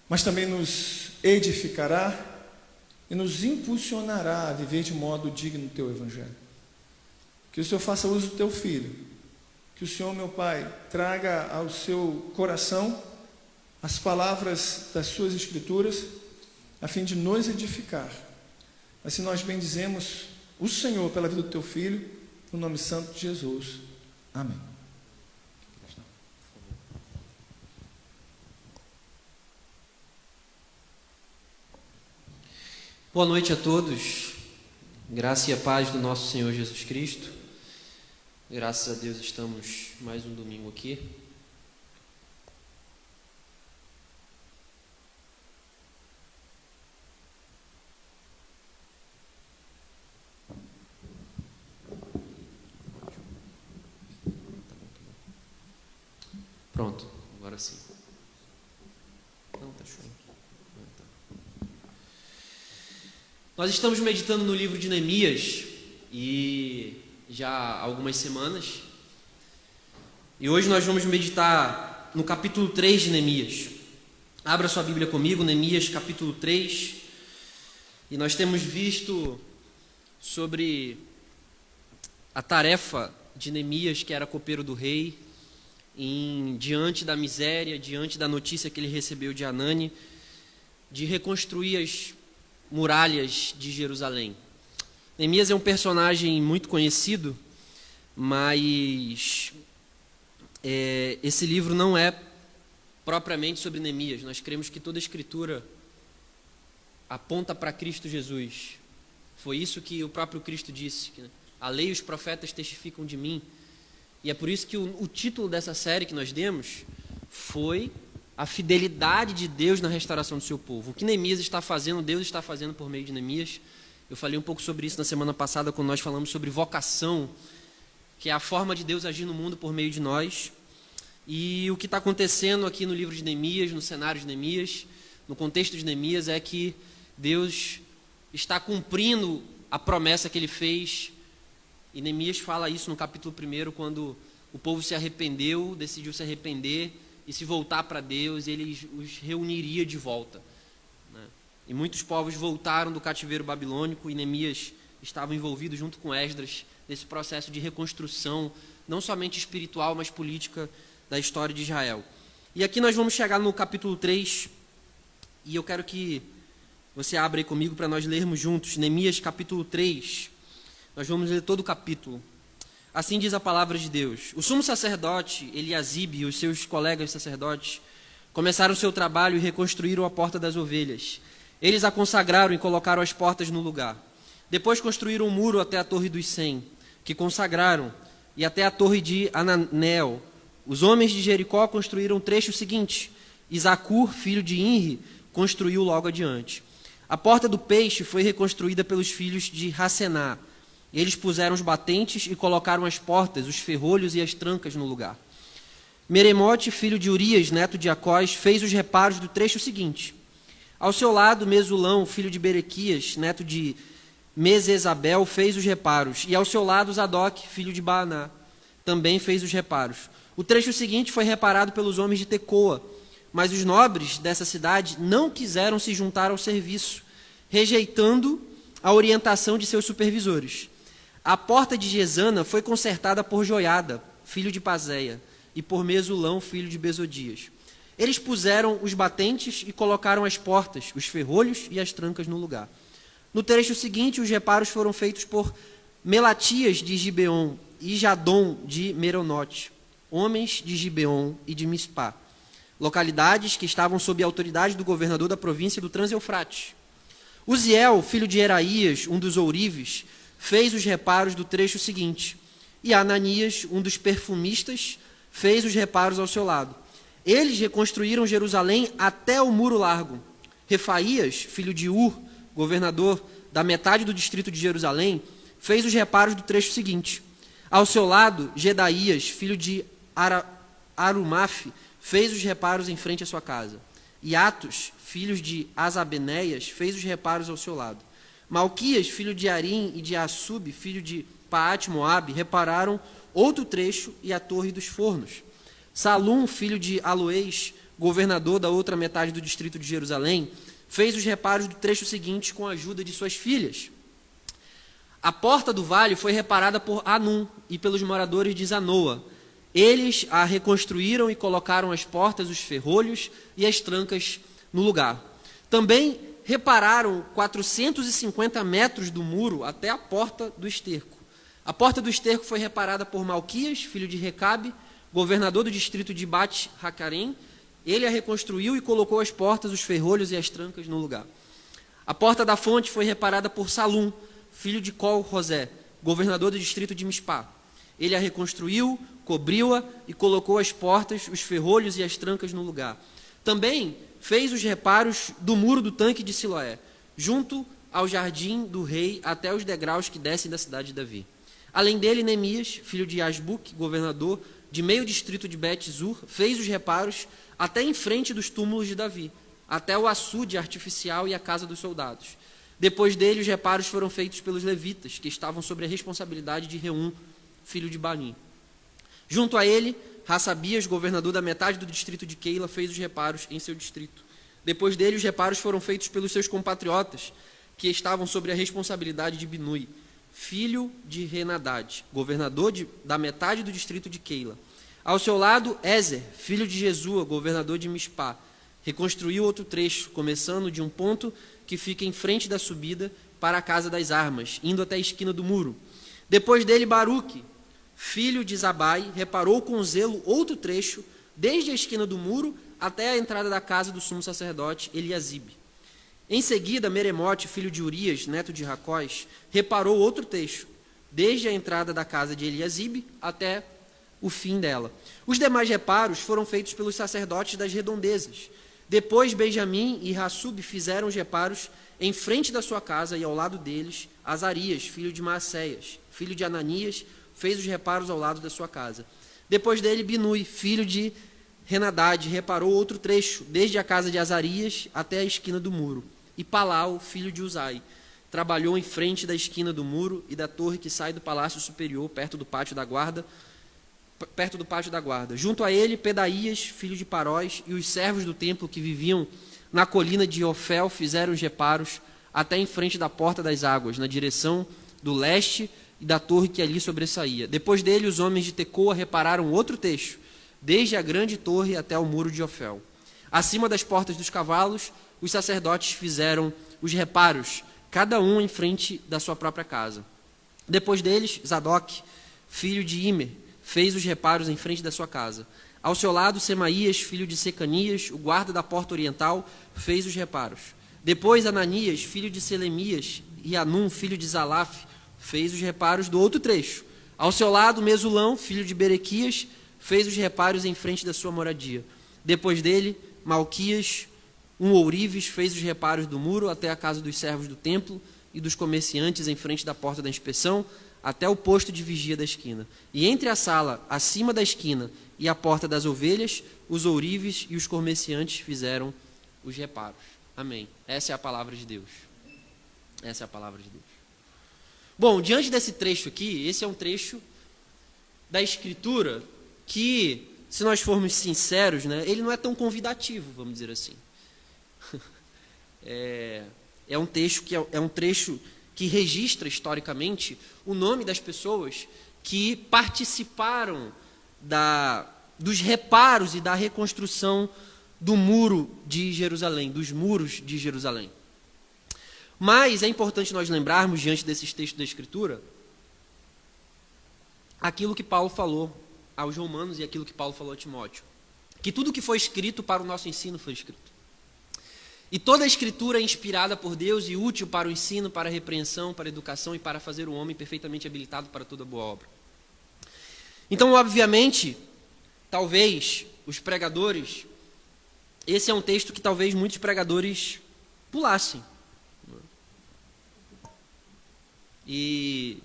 mas também nos edificará e nos impulsionará a viver de modo digno do teu Evangelho. Que o Senhor faça uso do teu Filho, que o Senhor, meu Pai, traga ao seu coração as palavras das suas Escrituras, a fim de nos edificar. Assim nós bendizemos o Senhor pela vida do teu Filho, no nome santo de Jesus. Amém. Boa noite a todos, graça e a paz do nosso Senhor Jesus Cristo. Graças a Deus estamos mais um domingo aqui. Pronto, agora sim. Não, tá show. Nós estamos meditando no livro de Neemias e já há algumas semanas. E hoje nós vamos meditar no capítulo 3 de Neemias. Abra sua Bíblia comigo, Neemias capítulo 3. E nós temos visto sobre a tarefa de Neemias, que era copeiro do rei, diante da miséria, diante da notícia que ele recebeu de Anani, de reconstruir as muralhas de Jerusalém. Neemias é um personagem muito conhecido, mas esse livro não é propriamente sobre Neemias. Nós cremos que toda a Escritura aponta para Cristo Jesus. Foi isso que o próprio Cristo disse, que a lei e os profetas testificam de mim. E é por isso que o título dessa série que nós demos foi a fidelidade de Deus na restauração do seu povo. O que Neemias está fazendo, Deus está fazendo por meio de Neemias. Eu falei um pouco sobre isso na semana passada, quando nós falamos sobre vocação, que é a forma de Deus agir no mundo por meio de nós. E o que está acontecendo aqui no livro de Neemias, no cenário de Neemias, no contexto de Neemias, é que Deus está cumprindo a promessa que ele fez. E Neemias fala isso no capítulo 1, quando o povo se arrependeu, decidiu se arrepender e se voltar para Deus, ele os reuniria de volta, né? E muitos povos voltaram do cativeiro babilônico e Neemias estava envolvido junto com Esdras nesse processo de reconstrução, não somente espiritual, mas política da história de Israel. E aqui nós vamos chegar no capítulo 3, e eu quero que você abra aí comigo para nós lermos juntos, Neemias capítulo 3. Nós vamos ler todo o capítulo. Assim diz a palavra de Deus. O sumo sacerdote Eliasibe e os seus colegas sacerdotes começaram o seu trabalho e reconstruíram a porta das ovelhas. Eles a consagraram e colocaram as portas no lugar. Depois construíram um muro até a torre dos 100, que consagraram, e até a torre de Ananel. Os homens de Jericó construíram o trecho seguinte. Isakur, filho de Inri, construiu logo adiante. A porta do peixe foi reconstruída pelos filhos de Hassená. Eles puseram os batentes e colocaram as portas, os ferrolhos e as trancas no lugar. Meremote, filho de Urias, neto de Acós, fez os reparos do trecho seguinte. Ao seu lado, Mesulão, filho de Berequias, neto de Mesesabel, fez os reparos. E ao seu lado, Zadok, filho de Baaná, também fez os reparos. O trecho seguinte foi reparado pelos homens de Tecoa, mas os nobres dessa cidade não quiseram se juntar ao serviço, rejeitando a orientação de seus supervisores. A porta de Gesana foi consertada por Joiada, filho de Pazéia, e por Mesulão, filho de Besodias. Eles puseram os batentes e colocaram as portas, os ferrolhos e as trancas no lugar. No trecho seguinte, os reparos foram feitos por Melatias de Gibeon e Jadom de Meronote, homens de Gibeon e de Mispá, localidades que estavam sob a autoridade do governador da província do Trans-Eufrates. Uziel, filho de Eraías, um dos ourives, fez os reparos do trecho seguinte, e Ananias, um dos perfumistas, fez os reparos ao seu lado. Eles reconstruíram Jerusalém até o muro largo. Refaías, filho de Ur, governador da metade do distrito de Jerusalém, fez os reparos do trecho seguinte. Ao seu lado, Gedaías, filho de Arumaf, fez os reparos em frente à sua casa. E Atos, filhos de Asabenéias, fez os reparos ao seu lado. Malquias, filho de Arim, e de Assub, filho de Paate-Moabe, repararam outro trecho e a torre dos fornos. Salum, filho de Aloés, governador da outra metade do distrito de Jerusalém, fez os reparos do trecho seguinte com a ajuda de suas filhas. A porta do vale foi reparada por Anum e pelos moradores de Zanoa. Eles a reconstruíram e colocaram as portas, os ferrolhos e as trancas no lugar. Também repararam 450 metros do muro até a porta do esterco. A porta do esterco foi reparada por Malquias, filho de Recabe, governador do distrito de Bet-Hacarém. Ele a reconstruiu e colocou as portas, os ferrolhos e as trancas no lugar. A porta da fonte foi reparada por Salum, filho de Col-Rosé, governador do distrito de Mispá. Ele a reconstruiu, cobriu-a e colocou as portas, os ferrolhos e as trancas no lugar. Também fez os reparos do muro do tanque de Siloé, junto ao jardim do rei, até os degraus que descem da cidade de Davi. Além dele, Neemias, filho de Asbuc, governador de meio distrito de Bet-Zur, fez os reparos até em frente dos túmulos de Davi, até o açude artificial e a casa dos soldados. Depois dele, os reparos foram feitos pelos levitas, que estavam sob a responsabilidade de Reum, filho de Bani. Junto a ele, Hassabias, governador da metade do distrito de Keila, fez os reparos em seu distrito. Depois dele, os reparos foram feitos pelos seus compatriotas, que estavam sob a responsabilidade de Binui, filho de Renadad, governador da metade do distrito de Keila. Ao seu lado, Ézer, filho de Jesua, governador de Mispá, reconstruiu outro trecho, começando de um ponto que fica em frente da subida para a casa das armas, indo até a esquina do muro. Depois dele, Baruque, filho de Zabai, reparou com zelo outro trecho, desde a esquina do muro até a entrada da casa do sumo sacerdote Eliasibe. Em seguida, Meremote, filho de Urias, neto de Racós, reparou outro trecho, desde a entrada da casa de Eliasibe até o fim dela. Os demais reparos foram feitos pelos sacerdotes das redondezas. Depois, Benjamim e Hassub fizeram os reparos em frente da sua casa, e ao lado deles, Azarias, filho de Maacéias, filho de Ananias, fez os reparos ao lado da sua casa. Depois dele, Binui, filho de Henadade, reparou outro trecho, desde a casa de Azarias até a esquina do muro. E Palau, filho de Uzai, trabalhou em frente da esquina do muro e da torre que sai do palácio superior, perto do pátio da guarda. Junto a ele, Pedaías, filho de Parós, e os servos do templo que viviam na colina de Ofel fizeram os reparos até em frente da porta das águas, na direção do leste e da torre que ali sobressaía. Depois dele, os homens de Tecoa repararam outro trecho, desde a grande torre até o muro de Ofel. Acima das portas dos cavalos, os sacerdotes fizeram os reparos, cada um em frente da sua própria casa. Depois deles, Zadok, filho de Imer, fez os reparos em frente da sua casa. Ao seu lado, Semaías, filho de Secanias, o guarda da porta oriental, fez os reparos. Depois, Ananias, filho de Selemias, e Anum, filho de Zalaf, fez os reparos do outro trecho. Ao seu lado, Mesulão, filho de Berequias, fez os reparos em frente da sua moradia. Depois dele, Malquias, um ourives, fez os reparos do muro até a casa dos servos do templo e dos comerciantes em frente da porta da inspeção, até o posto de vigia da esquina. E entre a sala, acima da esquina, e a porta das ovelhas, os ourives e os comerciantes fizeram os reparos. Amém. Essa é a palavra de Deus. Essa é a palavra de Deus. Bom, diante desse trecho aqui, esse é um trecho da Escritura que, se nós formos sinceros, né, ele não é tão convidativo, vamos dizer assim. É um trecho que registra historicamente o nome das pessoas que participaram dos reparos e da reconstrução do muro de Jerusalém, dos muros de Jerusalém. Mas é importante nós lembrarmos, diante desses textos da Escritura, aquilo que Paulo falou aos Romanos e aquilo que Paulo falou a Timóteo, que tudo que foi escrito para o nosso ensino foi escrito. E toda a Escritura é inspirada por Deus e útil para o ensino, para a repreensão, para a educação e para fazer o homem perfeitamente habilitado para toda boa obra. Então, obviamente, talvez os pregadores, esse é um texto que talvez muitos pregadores pulassem. E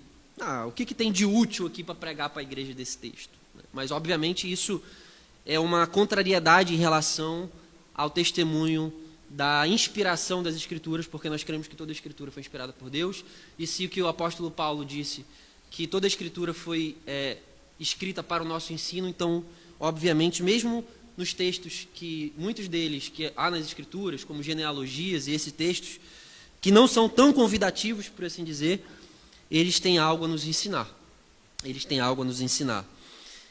o que tem de útil aqui para pregar para a igreja desse texto? Mas, obviamente, isso é uma contrariedade em relação ao testemunho da inspiração das Escrituras, porque nós cremos que toda a Escritura foi inspirada por Deus, e se o que o apóstolo Paulo disse, que toda a Escritura foi escrita para o nosso ensino, então, obviamente, mesmo nos textos que, muitos deles que há nas Escrituras, como genealogias e esses textos, que não são tão convidativos, por assim dizer, eles têm algo a nos ensinar. Eles têm algo a nos ensinar.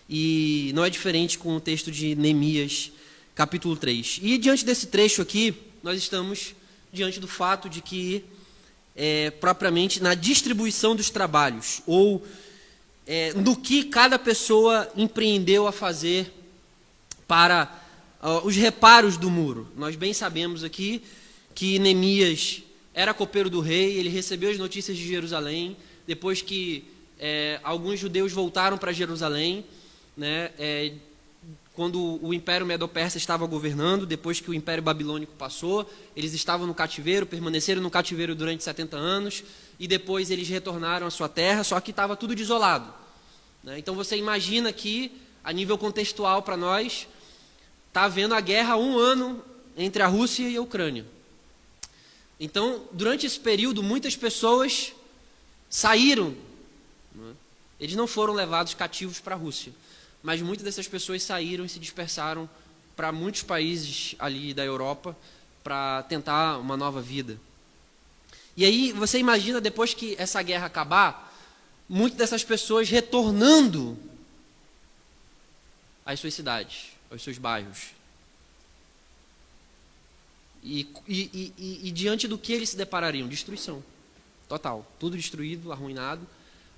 E não é diferente com o texto de Neemias, capítulo 3. E diante desse trecho aqui, nós estamos diante do fato de que, propriamente, na distribuição dos trabalhos, ou no que cada pessoa empreendeu a fazer para os reparos do muro. Nós bem sabemos aqui que Neemias era copeiro do rei, ele recebeu as notícias de Jerusalém, depois que alguns judeus voltaram para Jerusalém, né, quando o Império Medo-Persa estava governando, depois que o Império Babilônico passou, eles estavam no cativeiro, permaneceram no cativeiro durante 70 anos, e depois eles retornaram à sua terra, só que estava tudo desolado. Né? Então você imagina que, a nível contextual para nós, está havendo a guerra há 1 ano entre a Rússia e a Ucrânia. Então, durante esse período, muitas pessoas saíram. Né? Eles não foram levados cativos para a Rússia, mas muitas dessas pessoas saíram e se dispersaram para muitos países ali da Europa para tentar uma nova vida. E aí você imagina, depois que essa guerra acabar, muitas dessas pessoas retornando às suas cidades, aos seus bairros. E diante do que eles se deparariam? Destruição total, tudo destruído, arruinado.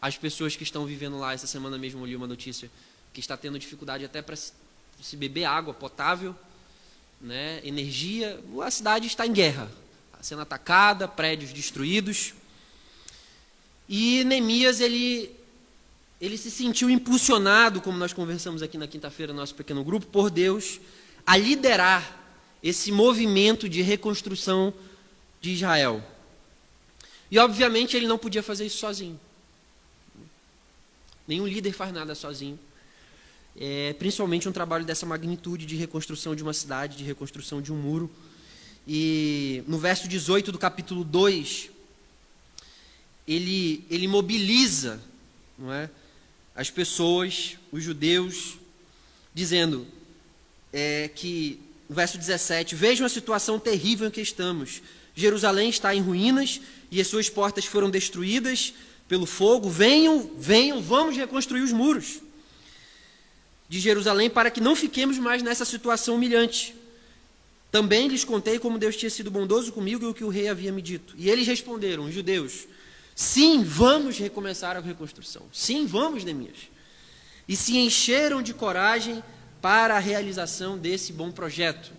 As pessoas que estão vivendo lá, essa semana mesmo eu li uma notícia que está tendo dificuldade até para se beber água potável, né? Energia. A cidade está em guerra, sendo atacada, prédios destruídos. E Neemias, ele se sentiu impulsionado, como nós conversamos aqui na quinta-feira no nosso pequeno grupo, por Deus, a liderar esse movimento de reconstrução de Israel. E, obviamente, ele não podia fazer isso sozinho. Nenhum líder faz nada sozinho. Principalmente um trabalho dessa magnitude de reconstrução de uma cidade, de reconstrução de um muro. E no verso 18 do capítulo 2, ele mobiliza, não é, as pessoas, os judeus, dizendo que, no verso 17, vejam a situação terrível em que estamos. Jerusalém está em ruínas e as suas portas foram destruídas pelo fogo. Venham, vamos reconstruir os muros de Jerusalém para que não fiquemos mais nessa situação humilhante. Também lhes contei como Deus tinha sido bondoso comigo e o que o rei havia me dito. E eles responderam, os judeus, sim, vamos recomeçar a reconstrução. Sim, vamos, Neemias. E se encheram de coragem para a realização desse bom projeto.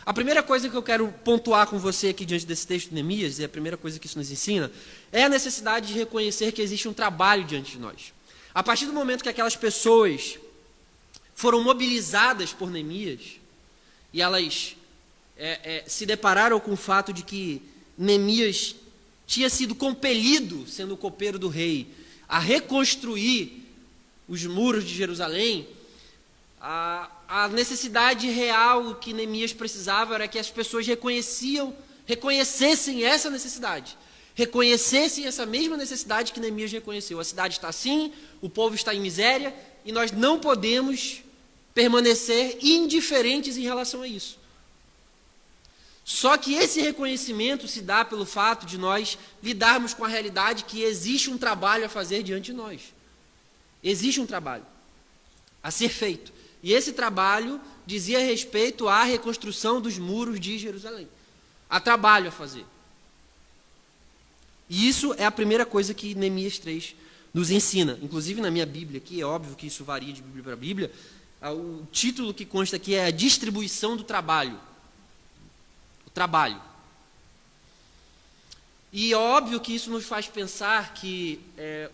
A primeira coisa que eu quero pontuar com você aqui diante desse texto de Neemias, e a primeira coisa que isso nos ensina, é a necessidade de reconhecer que existe um trabalho diante de nós. A partir do momento que aquelas pessoas foram mobilizadas por Neemias, e elas se depararam com o fato de que Neemias tinha sido compelido, sendo o copeiro do rei, a reconstruir os muros de Jerusalém, a necessidade real que Neemias precisava era que as pessoas reconhecessem essa necessidade, reconhecessem essa mesma necessidade que Neemias reconheceu. A cidade está assim, o povo está em miséria, e nós não podemos permanecer indiferentes em relação a isso. Só que esse reconhecimento se dá pelo fato de nós lidarmos com a realidade que existe um trabalho a fazer diante de nós. Existe um trabalho a ser feito. E esse trabalho dizia respeito à reconstrução dos muros de Jerusalém. Há trabalho a fazer. E isso é a primeira coisa que Neemias 3 nos ensina. Inclusive na minha Bíblia aqui, é óbvio que isso varia de Bíblia para Bíblia, o título que consta aqui é a distribuição do trabalho. O trabalho. E é óbvio que isso nos faz pensar que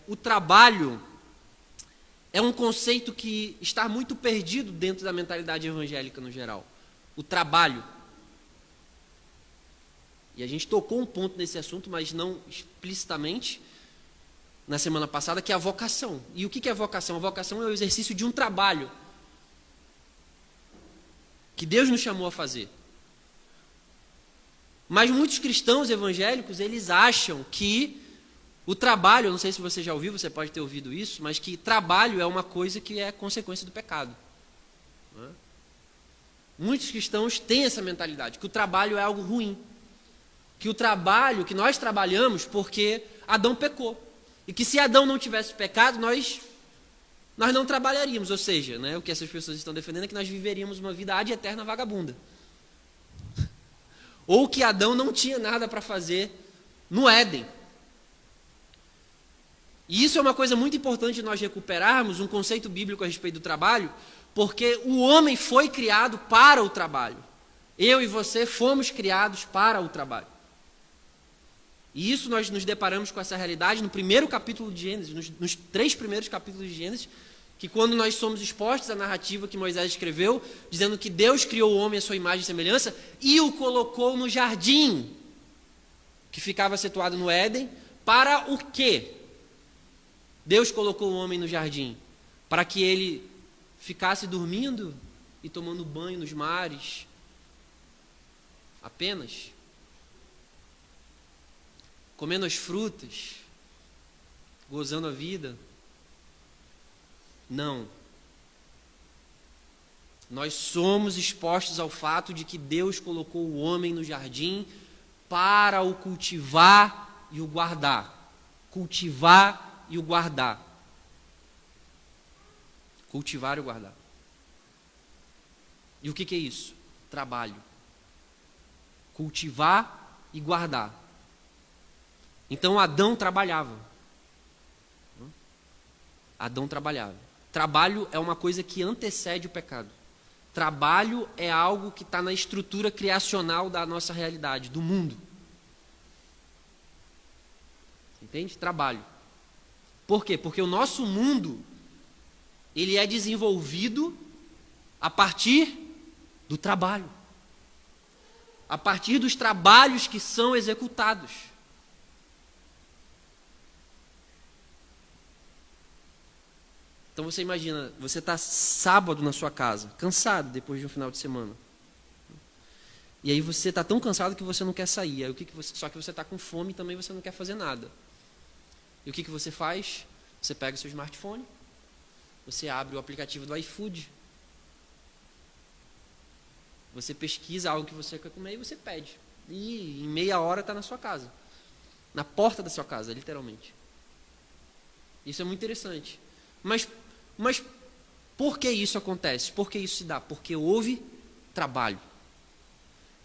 o trabalho é um conceito que está muito perdido dentro da mentalidade evangélica no geral. O trabalho. E a gente tocou um ponto nesse assunto, mas não explicitamente, na semana passada, que é a vocação. E o que é a vocação? A vocação é o exercício de um trabalho que Deus nos chamou a fazer. Mas muitos cristãos evangélicos, eles acham que o trabalho, eu não sei se você já ouviu, você pode ter ouvido isso, mas que trabalho é uma coisa que é consequência do pecado. Não é? Muitos cristãos têm essa mentalidade, que o trabalho é algo ruim. Que o trabalho, que nós trabalhamos porque Adão pecou. E que se Adão não tivesse pecado, nós não trabalharíamos. Ou seja, né, o que essas pessoas estão defendendo é que nós viveríamos uma vida ad eterna vagabunda. Ou que Adão não tinha nada para fazer no Éden. E isso é uma coisa muito importante de nós recuperarmos, um conceito bíblico a respeito do trabalho, porque o homem foi criado para o trabalho. Eu e você fomos criados para o trabalho. E isso nós nos deparamos com essa realidade no primeiro capítulo de Gênesis, nos 3 primeiros capítulos de Gênesis, que quando nós somos expostos à narrativa que Moisés escreveu, dizendo que Deus criou o homem à sua imagem e semelhança e o colocou no jardim, que ficava situado no Éden, para o quê? Deus colocou o homem no jardim para que ele ficasse dormindo e tomando banho nos mares, apenas, comendo as frutas, gozando a vida. Não. Nós somos expostos ao fato de que Deus colocou o homem no jardim para o cultivar e o guardar. Cultivar e o guardar. Cultivar e guardar. E o que é isso? Trabalho. Cultivar e guardar. Então Adão trabalhava. Adão trabalhava. Trabalho é uma coisa que antecede o pecado. Trabalho é algo que está na estrutura criacional da nossa realidade, do mundo. Entende? Trabalho. Por quê? Porque o nosso mundo, ele é desenvolvido a partir do trabalho. A partir dos trabalhos que são executados. Então você imagina, você está sábado na sua casa, cansado depois de um final de semana. E aí você está tão cansado que você não quer sair. Aí só que você está com fome e também você não quer fazer nada. E o que você faz? Você pega o seu smartphone, você abre o aplicativo do iFood, você pesquisa algo que você quer comer e você pede. E em meia hora está na sua casa. Na porta da sua casa, literalmente. Isso é muito interessante. Mas por que isso acontece? Por que isso se dá? Porque houve trabalho.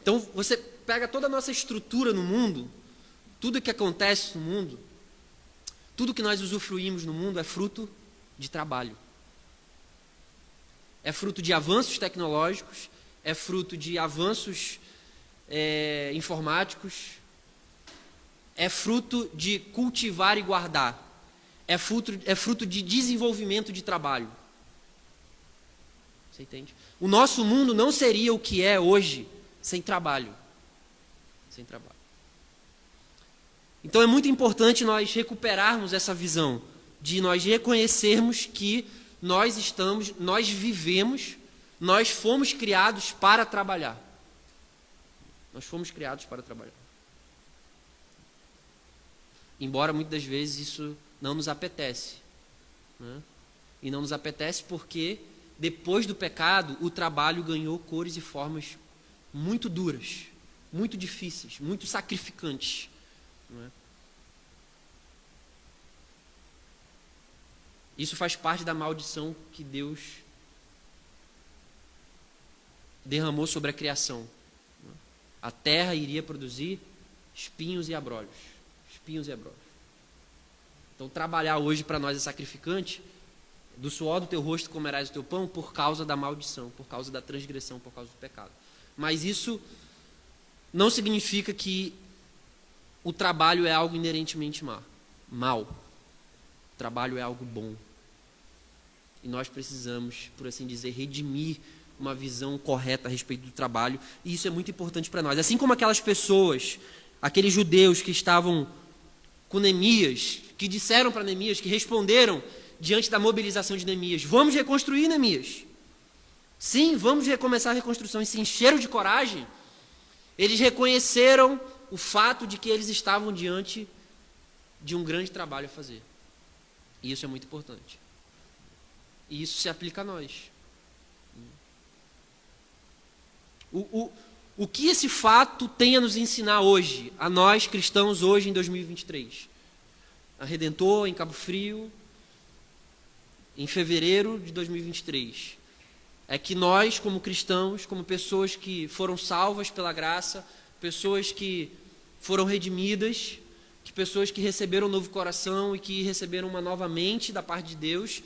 Então você pega toda a nossa estrutura no mundo, tudo que acontece no mundo, tudo que nós usufruímos no mundo é fruto de trabalho. É fruto de avanços tecnológicos, é fruto de avanços informáticos, é fruto de cultivar e guardar, é fruto de desenvolvimento de trabalho. Você entende? O nosso mundo não seria o que é hoje sem trabalho. Sem trabalho. Então é muito importante nós recuperarmos essa visão, de nós reconhecermos que nós vivemos, nós fomos criados para trabalhar. Nós fomos criados para trabalhar. Embora muitas das vezes isso não nos apetece. Né? E não nos apetece porque depois do pecado o trabalho ganhou cores e formas muito duras, muito difíceis, muito sacrificantes. Não é? Isso faz parte da maldição que Deus derramou sobre a criação. A terra iria produzir espinhos e abrolhos. Espinhos e abrolhos. Então trabalhar hoje para nós é sacrificante. Do suor do teu rosto comerás o teu pão por causa da maldição, por causa da transgressão, por causa do pecado. Mas isso não significa que o trabalho é algo inerentemente mal. O trabalho é algo bom. E nós precisamos, por assim dizer, redimir uma visão correta a respeito do trabalho. E isso é muito importante para nós. Assim como aquelas pessoas, aqueles judeus que estavam com Neemias, que disseram para Neemias, que responderam diante da mobilização de Neemias: vamos reconstruir, Neemias. Sim, vamos recomeçar a reconstrução. E se encheram de coragem, eles reconheceram o fato de que eles estavam diante de um grande trabalho a fazer. E isso é muito importante. E isso se aplica a nós. O que esse fato tem a nos ensinar hoje, a nós cristãos hoje em 2023? A Redentor, em Cabo Frio, em fevereiro de 2023. É que nós, como cristãos, como pessoas que foram salvas pela graça, pessoas que foram redimidas, que pessoas que receberam um novo coração e que receberam uma nova mente da parte de Deus,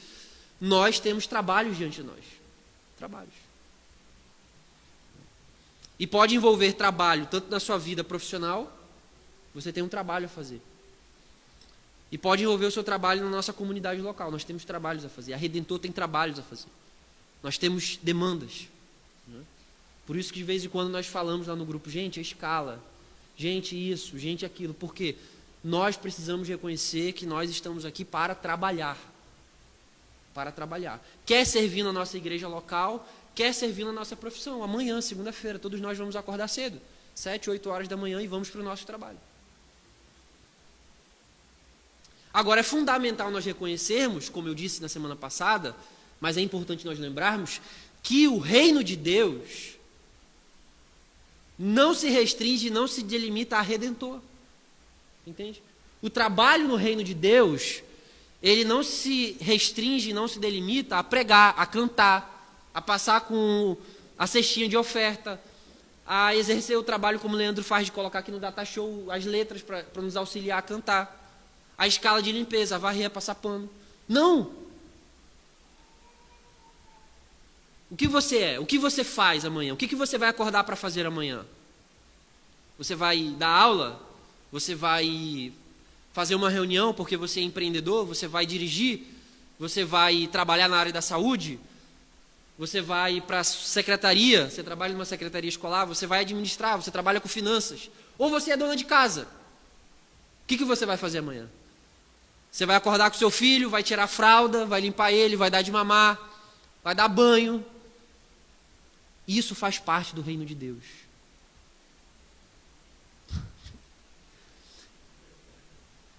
nós temos trabalhos diante de nós. Trabalhos. E pode envolver trabalho tanto na sua vida profissional, você tem um trabalho a fazer. E pode envolver o seu trabalho na nossa comunidade local. Nós temos trabalhos a fazer. A Redentor tem trabalhos a fazer. Nós temos demandas. Né? Por isso que de vez em quando nós falamos lá no grupo: gente, a escala. Gente, isso. Gente, aquilo. Por quê? Nós precisamos reconhecer que nós estamos aqui para trabalhar. Para trabalhar. Quer servir na nossa igreja local, quer servir na nossa profissão. Amanhã, segunda-feira, todos nós vamos acordar cedo. 7, 8 horas da manhã e vamos para o nosso trabalho. Agora, é fundamental nós reconhecermos, como eu disse na semana passada, mas é importante nós lembrarmos, que o reino de Deus não se restringe, não se delimita a Redentor. Entende? O trabalho no reino de Deus, ele não se restringe, não se delimita a pregar, a cantar, a passar com a cestinha de oferta, a exercer o trabalho como o Leandro faz de colocar aqui no Data Show as letras para nos auxiliar a cantar, a escala de limpeza, a varrer, a passar pano. Não! O que você é? O que você faz amanhã? O que você vai acordar para fazer amanhã? Você vai dar aula? Você vai fazer uma reunião porque você é empreendedor? Você vai dirigir? Você vai trabalhar na área da saúde? Você vai para a secretaria? Você trabalha numa secretaria escolar? Você vai administrar? Você trabalha com finanças? Ou você é dona de casa? O que você vai fazer amanhã? Você vai acordar com seu filho, vai tirar a fralda, vai limpar ele, vai dar de mamar, vai dar banho. Isso faz parte do reino de Deus.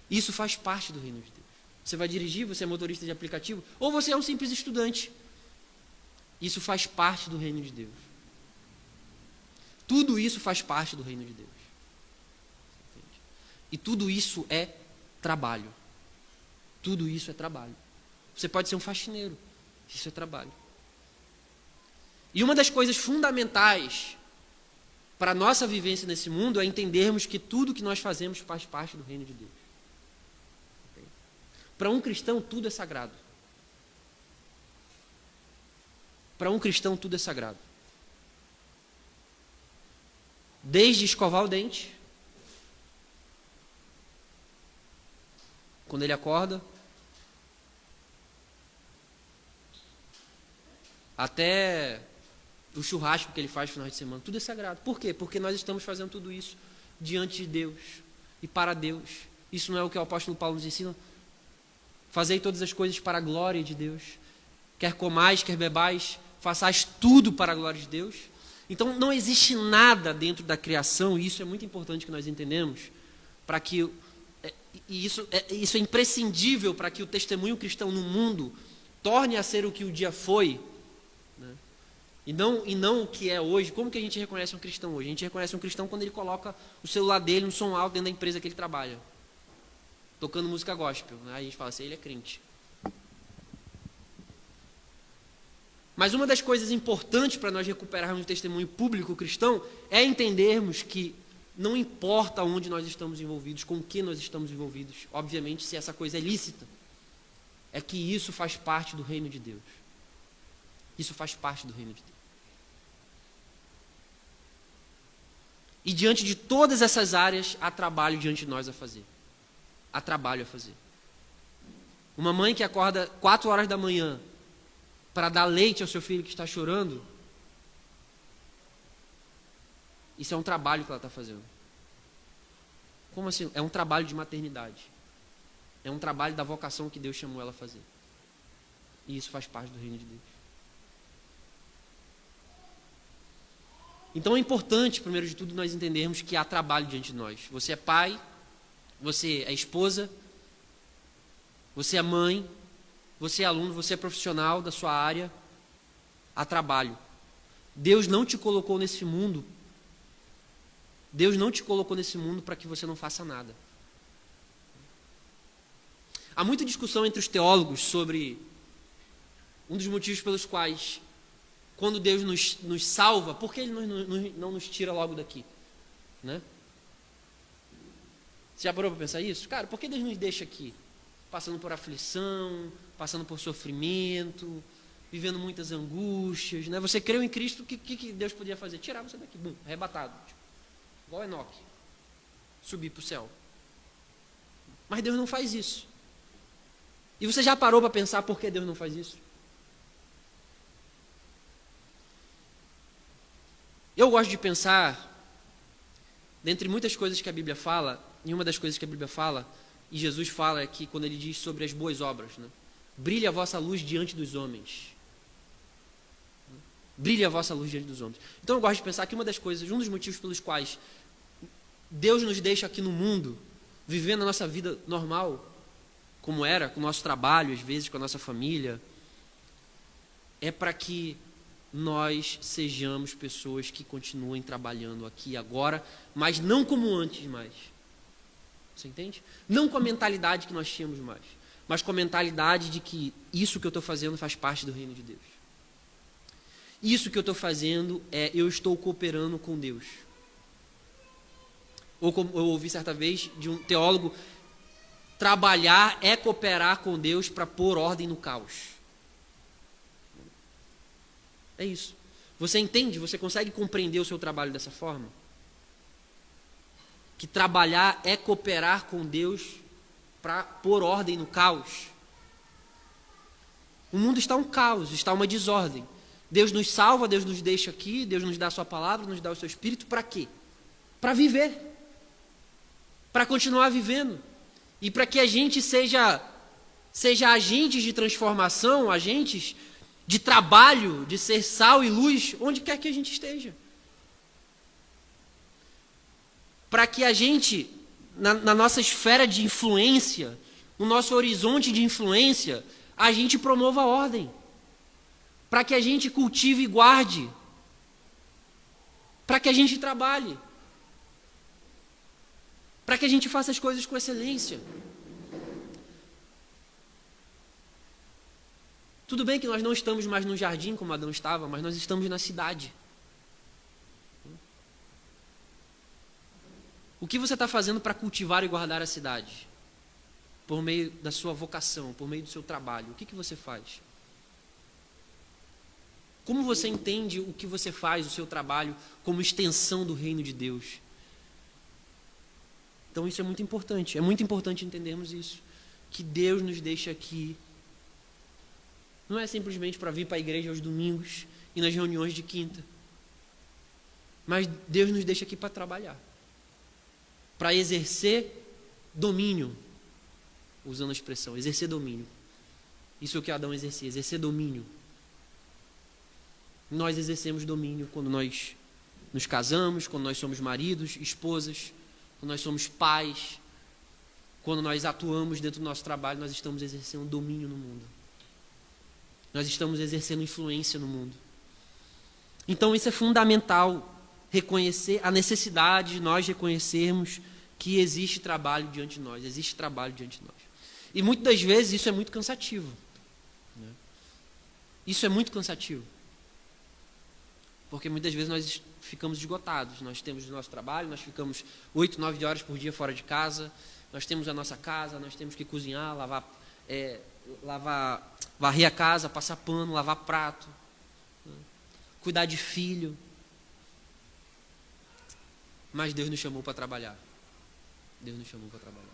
Isso faz parte do reino de Deus. Você vai dirigir, você é motorista de aplicativo, ou você é um simples estudante. Isso faz parte do reino de Deus. Tudo isso faz parte do reino de Deus. E tudo isso é trabalho. Tudo isso é trabalho. Você pode ser um faxineiro. Isso é trabalho. E uma das coisas fundamentais para a nossa vivência nesse mundo é entendermos que tudo que nós fazemos faz parte do reino de Deus. Para um cristão, tudo é sagrado. Para um cristão, tudo é sagrado. Desde escovar o dente, quando ele acorda, até o churrasco que ele faz no final de semana, tudo é sagrado. Por quê? Porque nós estamos fazendo tudo isso diante de Deus e para Deus. Isso não é o que o apóstolo Paulo nos ensina? Fazei todas as coisas para a glória de Deus. Quer comais, quer bebais, façais tudo para a glória de Deus. Então não existe nada dentro da criação, e isso é muito importante que nós entendemos, para que isso é imprescindível para que o testemunho cristão no mundo torne a ser o que o dia foi, né? E não o que é hoje. Como que a gente reconhece um cristão hoje? A gente reconhece um cristão quando ele coloca o celular dele no som alto dentro da empresa que ele trabalha, tocando música gospel, né? Aí a gente fala assim, ele é crente. Mas uma das coisas importantes para nós recuperarmos o testemunho público cristão é entendermos que não importa onde nós estamos envolvidos, com o que nós estamos envolvidos, obviamente se essa coisa é lícita, é que isso faz parte do reino de Deus. Isso faz parte do reino de Deus. E diante de todas essas áreas, há trabalho diante de nós a fazer. Há trabalho a fazer. Uma mãe que acorda 4 horas da manhã para dar leite ao seu filho que está chorando, isso é um trabalho que ela está fazendo. Como assim? É um trabalho de maternidade. É um trabalho da vocação que Deus chamou ela a fazer. E isso faz parte do reino de Deus. Então é importante, primeiro de tudo, nós entendermos que há trabalho diante de nós. Você é pai, você é esposa, você é mãe, você é aluno, você é profissional da sua área. Há trabalho. Deus não te colocou nesse mundo. Deus não te colocou nesse mundo para que você não faça nada. Há muita discussão entre os teólogos sobre um dos motivos pelos quais, quando Deus nos salva, por que Ele não nos tira logo daqui? Né? Você já parou para pensar isso? Cara, por que Deus nos deixa aqui? Passando por aflição, passando por sofrimento, vivendo muitas angústias. Né? Você creu em Cristo, o que Deus podia fazer? Tirar você daqui, bum, arrebatado. Igual Enoque, subir para o céu. Mas Deus não faz isso. E você já parou para pensar por que Deus não faz isso? Eu gosto de pensar, dentre muitas coisas que a Bíblia fala, e uma das coisas que a Bíblia fala, e Jesus fala aqui quando ele diz sobre as boas obras, né? Brilhe a vossa luz diante dos homens. Brilhe a vossa luz diante dos homens. Então eu gosto de pensar que uma das coisas, um dos motivos pelos quais Deus nos deixa aqui no mundo, vivendo a nossa vida normal, como era, com o nosso trabalho, às vezes, com a nossa família, é para que nós sejamos pessoas que continuem trabalhando aqui agora, mas não como antes mais. Você entende? Não com a mentalidade que nós tínhamos mais, mas com a mentalidade de que isso que eu estou fazendo faz parte do reino de Deus. Isso que eu estou fazendo eu estou cooperando com Deus. Ou como eu ouvi certa vez de um teólogo, trabalhar é cooperar com Deus para pôr ordem no caos. É isso. Você entende? Você consegue compreender o seu trabalho dessa forma? Que trabalhar é cooperar com Deus para pôr ordem no caos. O mundo está um caos, está uma desordem. Deus nos salva, Deus nos deixa aqui, Deus nos dá a sua palavra, nos dá o seu espírito, para quê? Para viver. Para continuar vivendo. E para que a gente seja agentes de transformação, agentes de trabalho, de ser sal e luz, onde quer que a gente esteja. Para que a gente, na nossa esfera de influência, no nosso horizonte de influência, a gente promova a ordem. Para que a gente cultive e guarde. Para que a gente trabalhe. Para que a gente faça as coisas com excelência. Tudo bem que nós não estamos mais no jardim como Adão estava, mas nós estamos na cidade. O que você está fazendo para cultivar e guardar a cidade? Por meio da sua vocação, por meio do seu trabalho. O que você faz? Como você entende o que você faz, o seu trabalho, como extensão do reino de Deus? Então isso é muito importante. É muito importante entendermos isso. Que Deus nos deixa aqui. Não é simplesmente para vir para a igreja aos domingos e nas reuniões de quinta. Mas Deus nos deixa aqui para trabalhar. Para exercer domínio. Usando a expressão, exercer domínio. Isso é o que Adão exercia, exercer domínio. Nós exercemos domínio quando nós nos casamos, quando nós somos maridos, esposas, quando nós somos pais, quando nós atuamos dentro do nosso trabalho, nós estamos exercendo domínio no mundo. Nós estamos exercendo influência no mundo. Então isso é fundamental, reconhecer a necessidade de nós reconhecermos que existe trabalho diante de nós, existe trabalho diante de nós. E muitas das vezes isso é muito cansativo. Né? Isso é muito cansativo. Porque muitas vezes nós ficamos esgotados. Nós temos o nosso trabalho, nós ficamos 8, 9 horas por dia fora de casa, nós temos a nossa casa, nós temos que cozinhar, varrer a casa, passar pano, lavar prato, né? Cuidar de filho. Mas Deus nos chamou para trabalhar. Deus nos chamou para trabalhar.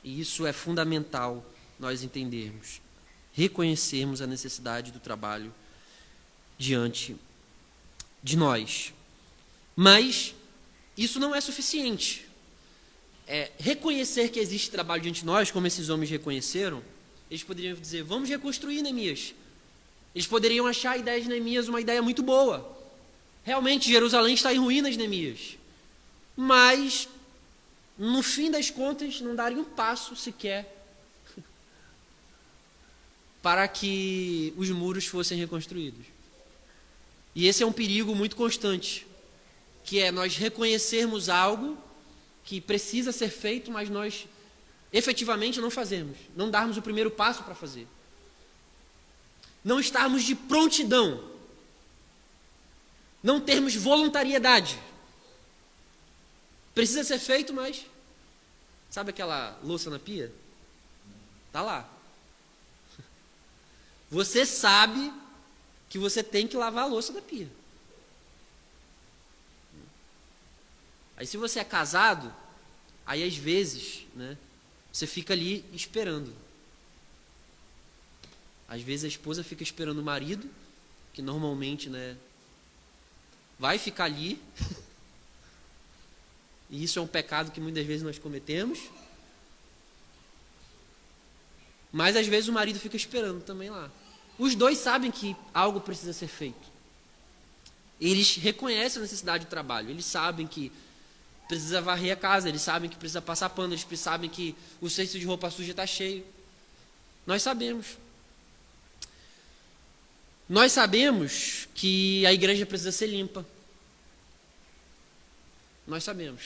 E isso é fundamental nós entendermos. Reconhecermos a necessidade do trabalho diante de nós. Mas isso não é suficiente. Reconhecer que existe trabalho diante de nós, como esses homens reconheceram, eles poderiam dizer, vamos reconstruir Neemias. Eles poderiam achar a ideia de Neemias uma ideia muito boa. Realmente, Jerusalém está em ruínas, Neemias. Mas, no fim das contas, não daria um passo sequer para que os muros fossem reconstruídos. E esse é um perigo muito constante, que é nós reconhecermos algo que precisa ser feito, mas nós efetivamente não fazemos, não darmos o primeiro passo para fazer. Não estarmos de prontidão, não termos voluntariedade. Precisa ser feito, mas sabe aquela louça na pia? Está lá. Você sabe que você tem que lavar a louça da pia. Aí se você é casado, aí às vezes, né, você fica ali esperando. Às vezes a esposa fica esperando o marido, que normalmente, né, vai ficar ali. E isso é um pecado que muitas vezes nós cometemos. Mas às vezes o marido fica esperando também lá. Os dois sabem que algo precisa ser feito. Eles reconhecem a necessidade do trabalho. Eles sabem que precisa varrer a casa. Eles sabem que precisa passar pano. Eles sabem que o cesto de roupa suja está cheio. Nós sabemos. Nós sabemos que a igreja precisa ser limpa. Nós sabemos.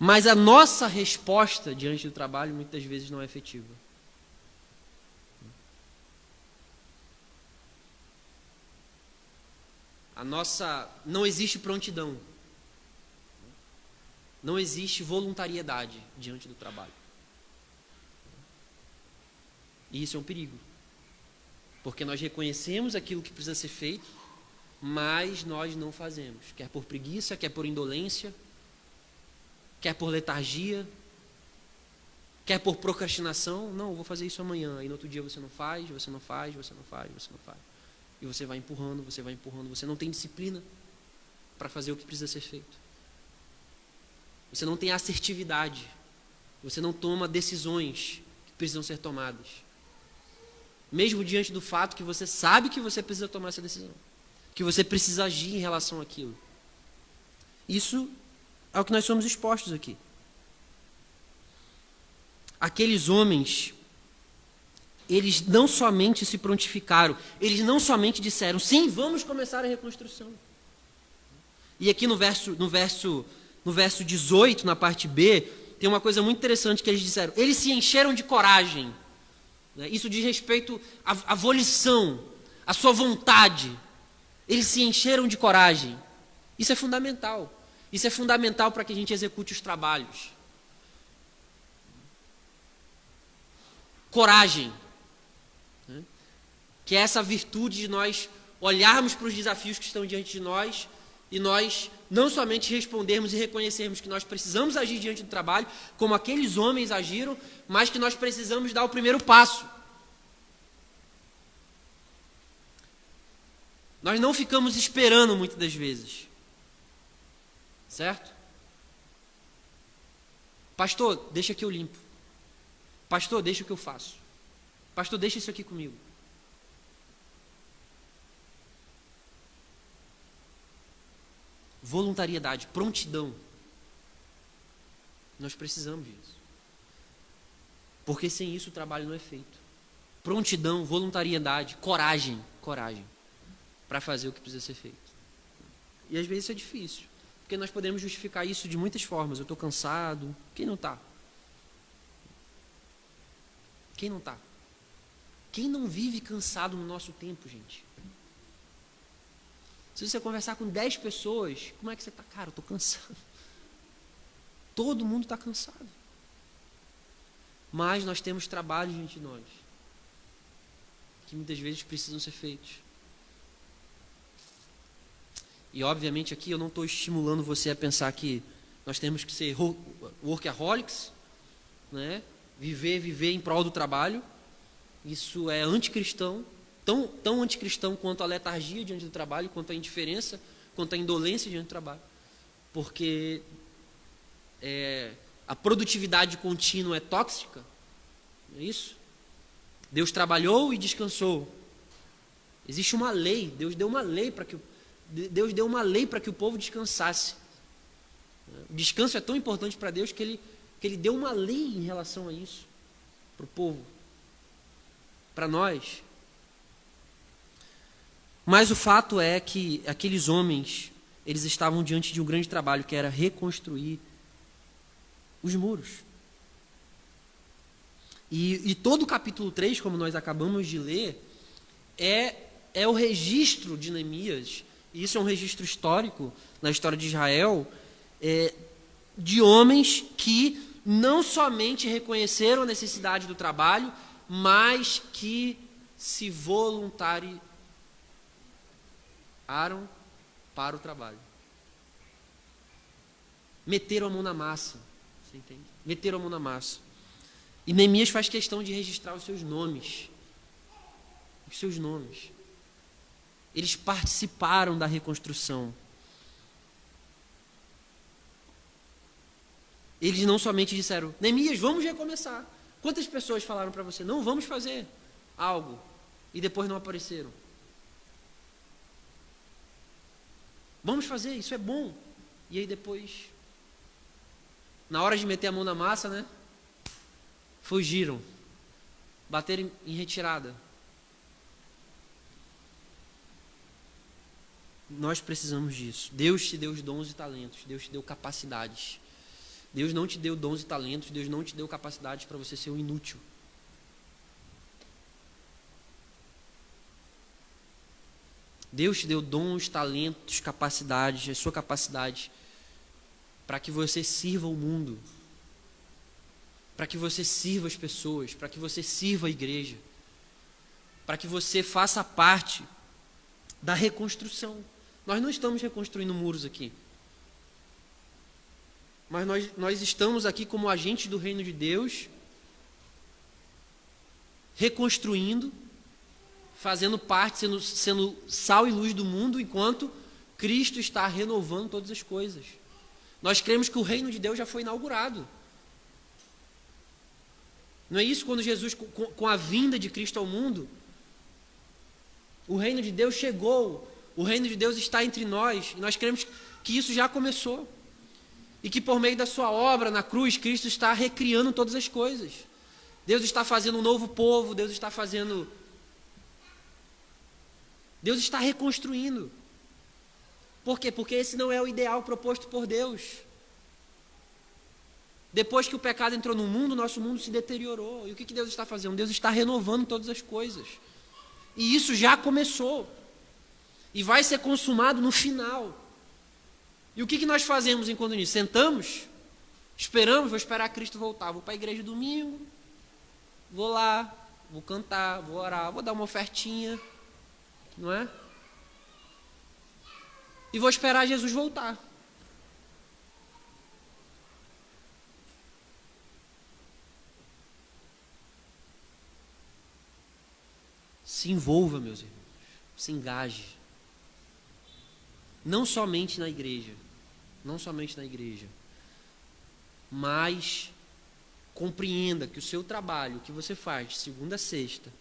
Mas a nossa resposta diante do trabalho muitas vezes não é efetiva. Não existe prontidão. Não existe voluntariedade diante do trabalho. E isso é um perigo. Porque nós reconhecemos aquilo que precisa ser feito, mas nós não fazemos. Quer por preguiça, quer por indolência, quer por letargia, quer por procrastinação. Não, eu vou fazer isso amanhã. Aí no outro dia você não faz, você não faz, você não faz, você não faz. E você vai empurrando, você vai empurrando. Você não tem disciplina para fazer o que precisa ser feito. Você não tem assertividade. Você não toma decisões que precisam ser tomadas. Mesmo diante do fato que você sabe que você precisa tomar essa decisão. Que você precisa agir em relação àquilo. Isso é o que nós somos expostos aqui. Aqueles homens, eles não somente se prontificaram, eles não somente disseram, sim, vamos começar a reconstrução. E aqui no verso 18, na parte B, tem uma coisa muito interessante que eles disseram. Eles se encheram de coragem. Isso diz respeito à volição, à sua vontade. Eles se encheram de coragem. Isso é fundamental. Isso é fundamental para que a gente execute os trabalhos. Coragem. Que é essa virtude de nós olharmos para os desafios que estão diante de nós e nós não somente respondermos e reconhecermos que nós precisamos agir diante do trabalho, como aqueles homens agiram, mas que nós precisamos dar o primeiro passo. Nós não ficamos esperando muitas das vezes. Certo? Pastor, deixa que eu limpo. Pastor, deixa que eu faço. Pastor, deixa isso aqui comigo. Voluntariedade, prontidão. Nós precisamos disso. Porque sem isso o trabalho não é feito. Prontidão, voluntariedade, coragem para fazer o que precisa ser feito. E às vezes isso é difícil, porque nós podemos justificar isso de muitas formas. Eu estou cansado. Quem não está? Quem não está? Quem não vive cansado no nosso tempo, gente? Se você conversar com 10 pessoas, como é que você está? Cara, eu estou cansado. Todo mundo está cansado. Mas nós temos trabalho diante de nós, que muitas vezes precisam ser feitos. E obviamente aqui eu não estou estimulando você a pensar que nós temos que ser workaholics, né? Viver em prol do trabalho. Isso é anticristão. Tão anticristão quanto a letargia diante do trabalho, quanto a indiferença, quanto a indolência diante do trabalho. Porque a produtividade contínua é tóxica, não é isso? Deus trabalhou e descansou. Existe uma lei, Deus deu uma lei para que o povo descansasse. O descanso é tão importante para Deus que ele deu uma lei em relação a isso, para o povo, para nós. Mas o fato é que aqueles homens, eles estavam diante de um grande trabalho, que era reconstruir os muros. E todo o capítulo 3, como nós acabamos de ler, é o registro de Neemias, e isso é um registro histórico na história de Israel, de homens que não somente reconheceram a necessidade do trabalho, mas que se voluntariaram para o trabalho. Meteram a mão na massa. Você entende? Meteram a mão na massa. E Neemias faz questão de registrar os seus nomes. Os seus nomes. Eles participaram da reconstrução. Eles não somente disseram, Neemias, vamos recomeçar. Quantas pessoas falaram para você, não, vamos fazer algo, e depois não apareceram? Vamos fazer, isso é bom. E aí depois, na hora de meter a mão na massa, né? Fugiram. Bateram em retirada. Nós precisamos disso. Deus te deu os dons e talentos. Deus te deu capacidades. Deus não te deu dons e talentos, Deus não te deu capacidades para você ser um inútil. Deus te deu dons, talentos, capacidades, a sua capacidade para que você sirva o mundo, para que você sirva as pessoas, para que você sirva a igreja, para que você faça parte da reconstrução. Nós não estamos reconstruindo muros aqui, mas nós estamos aqui como agentes do reino de Deus, reconstruindo, fazendo parte, sendo sal e luz do mundo, enquanto Cristo está renovando todas as coisas. Nós cremos que o reino de Deus já foi inaugurado. Não é isso? Quando Jesus, com a vinda de Cristo ao mundo, o reino de Deus chegou, o reino de Deus está entre nós, e nós cremos que isso já começou. E que por meio da sua obra na cruz, Cristo está recriando todas as coisas. Deus está fazendo um novo povo, Deus está reconstruindo. Por quê? Porque esse não é o ideal proposto por Deus. Depois que o pecado entrou no mundo, nosso mundo se deteriorou. E o que Deus está fazendo? Deus está renovando todas as coisas. E isso já começou. E vai ser consumado no final. E o que nós fazemos enquanto nisso? Sentamos, esperamos, vou esperar Cristo voltar. Vou para a igreja domingo, vou lá, vou cantar, vou orar, vou dar uma ofertinha, não é? E vou esperar Jesus voltar. Se envolva, meus irmãos, se engaje. Não somente na igreja, mas compreenda que o seu trabalho, que você faz de segunda a sexta,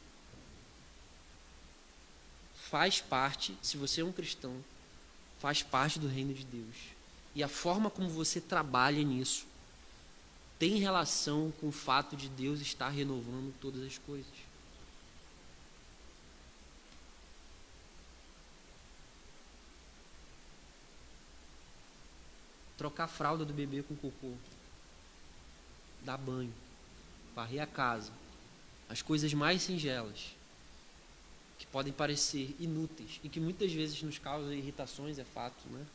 faz parte, se você é um cristão, faz parte do reino de Deus. E a forma como você trabalha nisso tem relação com o fato de Deus estar renovando todas as coisas. Trocar a fralda do bebê com cocô, dar banho, varrer a casa, as coisas mais singelas, que podem parecer inúteis e que muitas vezes nos causam irritações, é fato, né?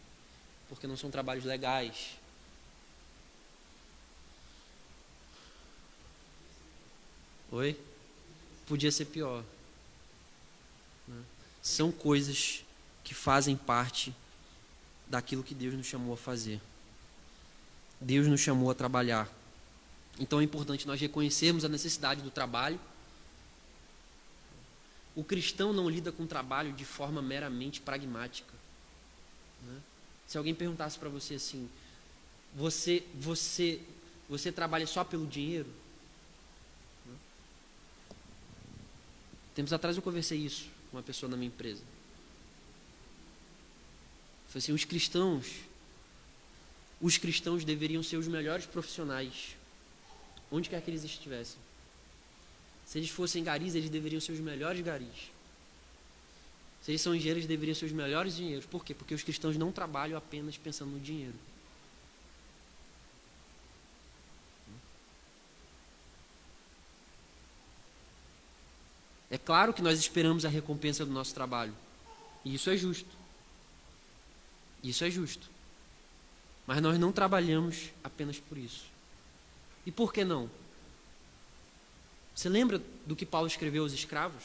Porque não são trabalhos legais. Oi? Podia ser pior, né? São coisas que fazem parte daquilo que Deus nos chamou a fazer. Deus nos chamou a trabalhar. Então é importante nós reconhecermos a necessidade do trabalho. O cristão não lida com o trabalho de forma meramente pragmática, né? Se alguém perguntasse para você assim, você trabalha só pelo dinheiro? Né? Tempos atrás eu conversei isso com uma pessoa na minha empresa. Falei assim, os cristãos deveriam ser os melhores profissionais, onde quer que eles estivessem. Se eles fossem garis, eles deveriam ser os melhores garis. Se eles são engenheiros, eles deveriam ser os melhores engenheiros. Por quê? Porque os cristãos não trabalham apenas pensando no dinheiro. É claro que nós esperamos a recompensa do nosso trabalho. E isso é justo. Isso é justo. Mas nós não trabalhamos apenas por isso. E por que não? Você lembra do que Paulo escreveu aos escravos?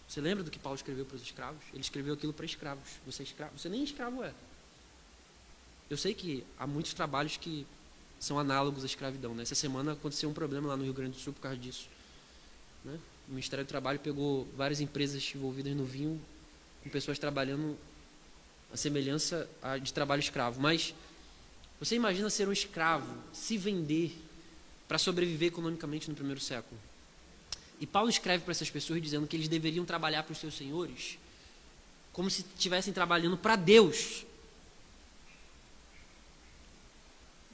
Você lembra do que Paulo escreveu para os escravos? Ele escreveu aquilo para escravos. Você é escravo? Você nem escravo é. Eu sei que há muitos trabalhos que são análogos à escravidão, né? Essa semana aconteceu um problema lá no Rio Grande do Sul por causa disso, né? O Ministério do Trabalho pegou várias empresas envolvidas no vinho, com pessoas trabalhando a semelhança de trabalho escravo. Mas você imagina ser um escravo, se vender para sobreviver economicamente no primeiro século. E Paulo escreve para essas pessoas dizendo que eles deveriam trabalhar para os seus senhores como se estivessem trabalhando para Deus.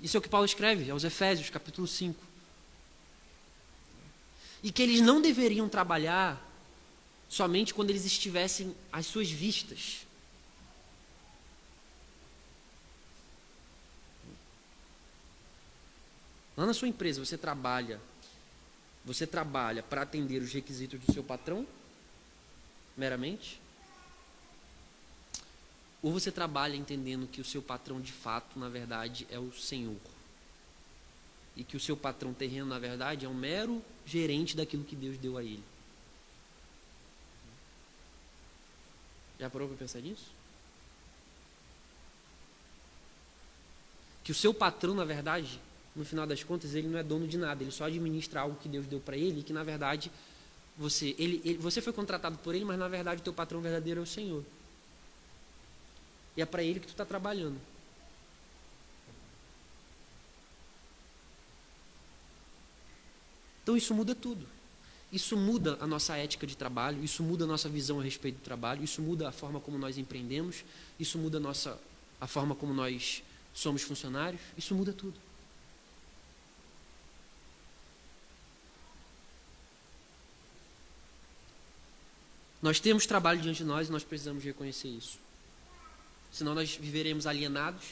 Isso é o que Paulo escreve aos Efésios, capítulo 5. E que eles não deveriam trabalhar somente quando eles estivessem às suas vistas. Lá na sua empresa, você trabalha para atender os requisitos do seu patrão, meramente? Ou você trabalha entendendo que o seu patrão de fato, na verdade, é o Senhor? E que o seu patrão terreno, na verdade, é um mero gerente daquilo que Deus deu a ele? Já parou para pensar nisso? Que o seu patrão, na verdade, no final das contas, ele não é dono de nada, ele só administra algo que Deus deu para ele, e que, na verdade, você foi contratado por ele, mas, na verdade, o teu patrão verdadeiro é o Senhor. E é para ele que tu está trabalhando. Então isso muda tudo. Isso muda a nossa ética de trabalho, isso muda a nossa visão a respeito do trabalho, isso muda a forma como nós empreendemos, isso muda a forma como nós somos funcionários, isso muda tudo. Nós temos trabalho diante de nós e nós precisamos reconhecer isso. Senão nós viveremos alienados.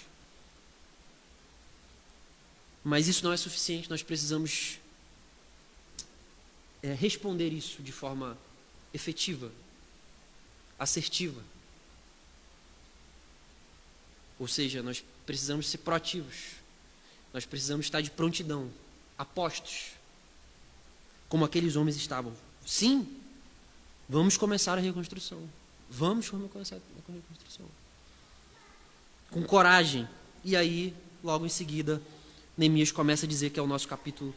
Mas isso não é suficiente, nós precisamos responder isso de forma efetiva, assertiva. Ou seja, nós precisamos ser proativos. Nós precisamos estar de prontidão, apostos, como aqueles homens estavam. Sim, vamos começar a reconstrução. Vamos começar a reconstrução. Com coragem. E aí, logo em seguida, Neemias começa a dizer que é o nosso capítulo,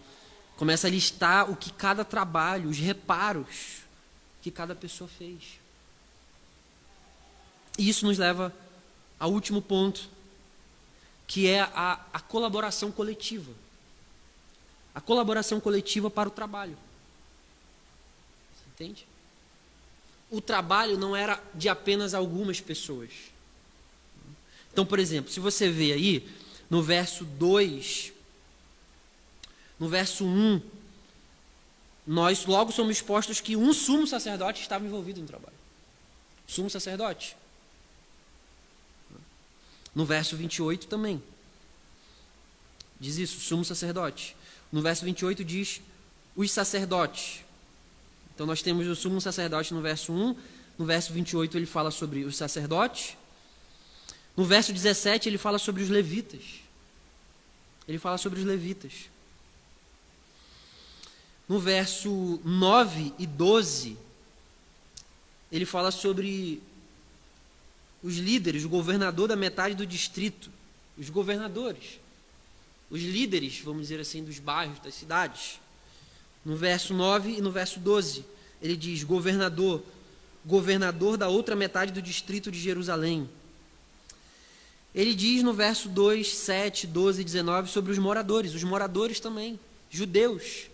começa a listar o que cada trabalho, os reparos que cada pessoa fez. E isso nos leva ao último ponto, que é a colaboração coletiva. A colaboração coletiva para o trabalho. Você entende? O trabalho não era de apenas algumas pessoas. Então, por exemplo, se você vê aí, no verso 2, no verso 1, nós logo somos expostos que um sumo sacerdote estava envolvido no trabalho. Sumo sacerdote. No verso 28 também. Diz isso, sumo sacerdote. No verso 28 diz os sacerdotes. Então nós temos o sumo sacerdote no verso 1. No verso 28 ele fala sobre os sacerdotes. No verso 17 ele fala sobre os levitas. Ele fala sobre os levitas. No verso 9 e 12, ele fala sobre os líderes, o governador da metade do distrito, os governadores, os líderes, vamos dizer assim, dos bairros, das cidades. No verso 9 e no verso 12, ele diz governador da outra metade do distrito de Jerusalém. Ele diz no verso 2, 7, 12 e 19 sobre os moradores também, judeus,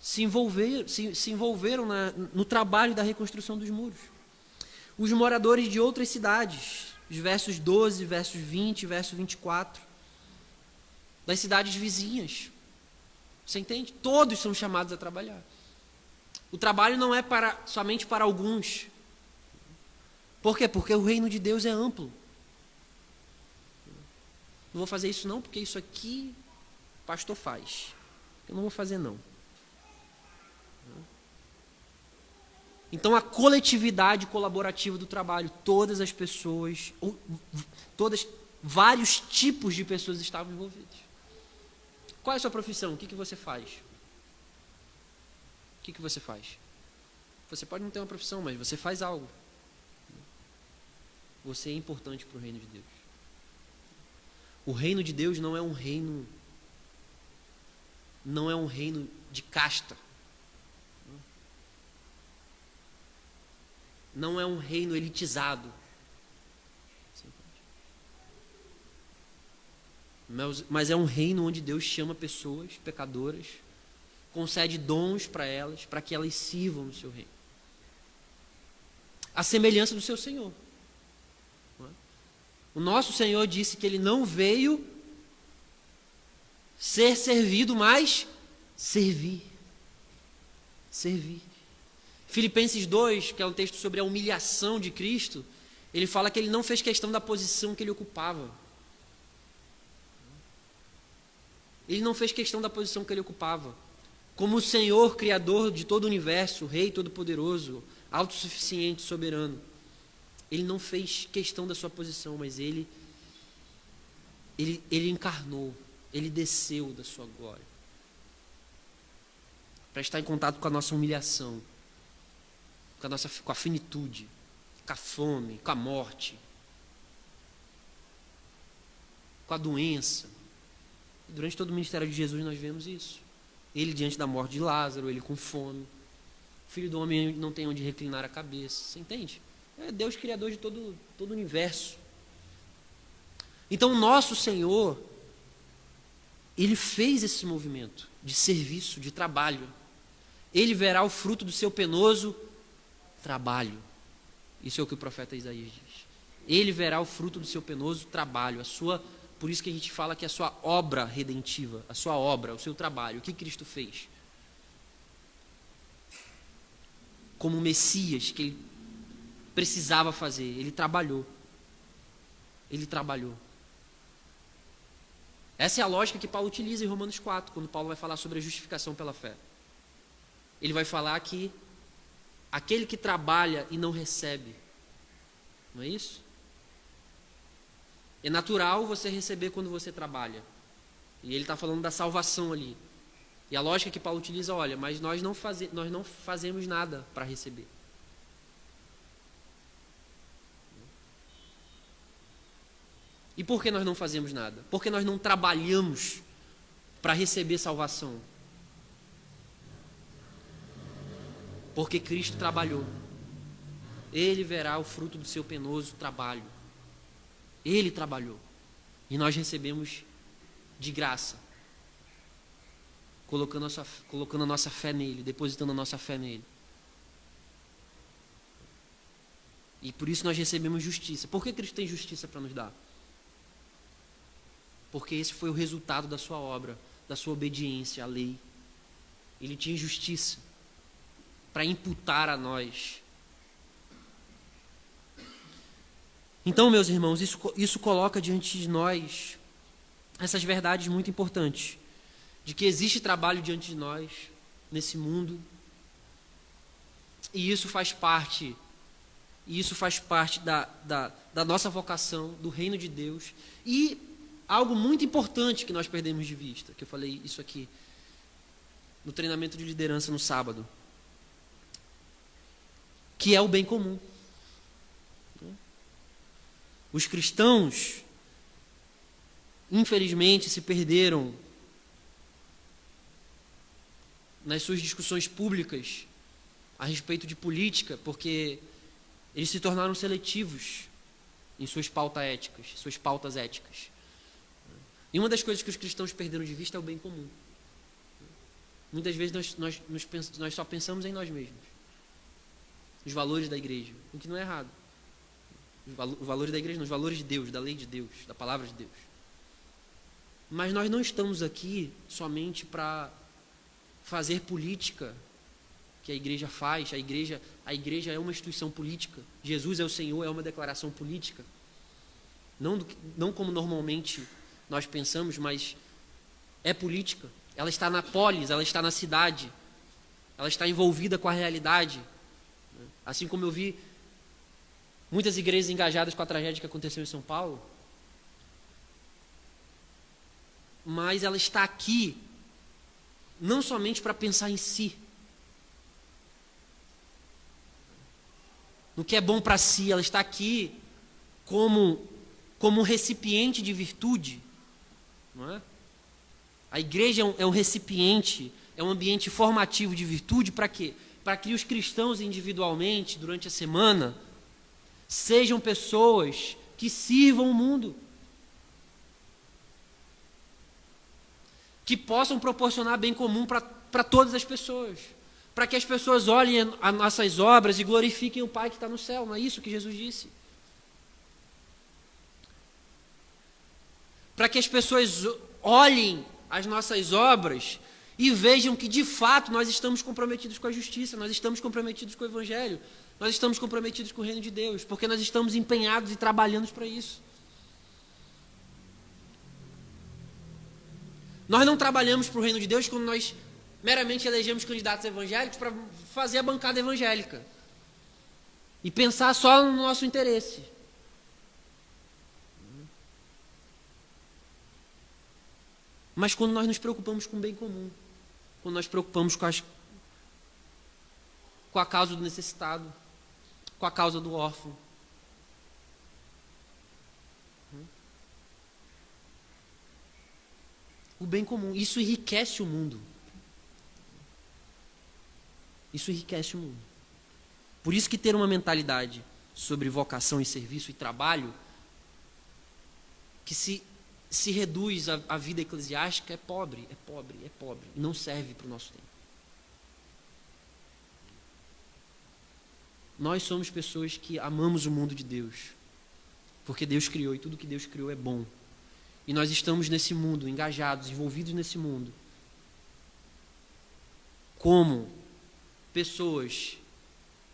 se envolveram no trabalho da reconstrução dos muros. Os moradores de outras cidades, os versos 12, versos 20, verso 24, das cidades vizinhas. Você entende? Todos são chamados a trabalhar. O trabalho não é somente para alguns. Por quê? Porque o reino de Deus é amplo. Não vou fazer isso não, porque isso aqui o pastor faz. Eu não vou fazer não. Então a coletividade colaborativa do trabalho, todas as pessoas, vários tipos de pessoas estavam envolvidas. Qual é a sua profissão? O que você faz? O que você faz? Você pode não ter uma profissão, mas você faz algo. Você é importante para o reino de Deus. O reino de Deus não é um reino de casta. Não é um reino elitizado. Mas é um reino onde Deus chama pessoas pecadoras, concede dons para elas, para que elas sirvam no seu reino. A semelhança do seu Senhor. O nosso Senhor disse que Ele não veio ser servido, mas servir. Servir. Filipenses 2, que é um texto sobre a humilhação de Cristo, ele fala que Ele não fez questão da posição que Ele ocupava. Ele não fez questão da posição que ele ocupava. Como o Senhor, Criador de todo o universo, Rei Todo-Poderoso, autossuficiente, soberano, ele não fez questão da sua posição, mas ele encarnou, ele desceu da sua glória para estar em contato com a nossa humilhação, com a finitude, com a fome, com a morte, com a doença. E durante todo o ministério de Jesus nós vemos isso. Ele diante da morte de Lázaro, ele com fome. O Filho do Homem não tem onde reclinar a cabeça. Você entende? É Deus criador de todo o universo. Então o nosso Senhor, ele fez esse movimento de serviço, de trabalho. Ele verá o fruto do seu penoso trabalho. Isso é o que o profeta Isaías diz. Ele verá o fruto do seu penoso trabalho, por isso que a gente fala que a sua obra redentiva, a sua obra, o seu trabalho, o que Cristo fez. Como Messias que ele precisava fazer, ele trabalhou. Ele trabalhou. Essa é a lógica que Paulo utiliza em Romanos 4, quando Paulo vai falar sobre a justificação pela fé. Ele vai falar que aquele que trabalha e não recebe, não é isso? É natural você receber quando você trabalha. E ele está falando da salvação ali. E a lógica que Paulo utiliza, olha, mas nós não fazemos nada para receber. E por que nós não fazemos nada? Porque nós não trabalhamos para receber salvação. Porque Cristo trabalhou. Ele verá o fruto do seu penoso trabalho. Ele trabalhou. E nós recebemos de graça. Colocando a nossa fé nele, depositando a nossa fé nele. E por isso nós recebemos justiça. Por que Cristo tem justiça para nos dar? Porque esse foi o resultado da sua obra, da sua obediência à lei. Ele tinha justiça para imputar a nós. Então, meus irmãos, isso coloca diante de nós essas verdades muito importantes, de que existe trabalho diante de nós, nesse mundo, e isso faz parte da nossa vocação, do reino de Deus, e algo muito importante que nós perdemos de vista, que eu falei isso aqui, no treinamento de liderança no sábado, que é o bem comum. Os cristãos, infelizmente, se perderam nas suas discussões públicas a respeito de política, porque eles se tornaram seletivos em suas pautas éticas. E uma das coisas que os cristãos perderam de vista é o bem comum. Muitas vezes nós só pensamos em nós mesmos, os valores da igreja, o que não é errado. Os valores da igreja, não, os valores de Deus, da lei de Deus, da palavra de Deus. Mas nós não estamos aqui somente para fazer política que a igreja faz. A igreja é uma instituição política. Jesus é o Senhor, é uma declaração política. Não como normalmente nós pensamos, mas é política. Ela está na polis, ela está na cidade, ela está envolvida com a realidade. Assim como eu vi muitas igrejas engajadas com a tragédia que aconteceu em São Paulo, mas ela está aqui não somente para pensar em si, no que é bom para si, ela está aqui como um recipiente de virtude, não é? A igreja é um recipiente, é um ambiente formativo de virtude para quê? Para que os cristãos individualmente, durante a semana, sejam pessoas que sirvam o mundo, que possam proporcionar bem comum para todas as pessoas, para que as pessoas olhem as nossas obras e glorifiquem o Pai que está no céu. Não é isso que Jesus disse? Para que as pessoas olhem as nossas obras e vejam que de fato nós estamos comprometidos com a justiça, nós estamos comprometidos com o Evangelho, nós estamos comprometidos com o reino de Deus, porque nós estamos empenhados e trabalhando para isso. Nós não trabalhamos para o reino de Deus quando nós meramente elegemos candidatos evangélicos para fazer a bancada evangélica e pensar só no nosso interesse. Mas quando nós nos preocupamos com o bem comum, quando nós nos preocupamos com a causa do necessitado, com a causa do órfão, o bem comum, isso enriquece o mundo. Isso enriquece o mundo. Por isso que ter uma mentalidade sobre vocação e serviço e trabalho que se reduz à vida eclesiástica é pobre. E não serve para o nosso tempo. Nós somos pessoas que amamos o mundo de Deus, porque Deus criou e tudo que Deus criou é bom. E nós estamos nesse mundo, engajados, envolvidos nesse mundo, como pessoas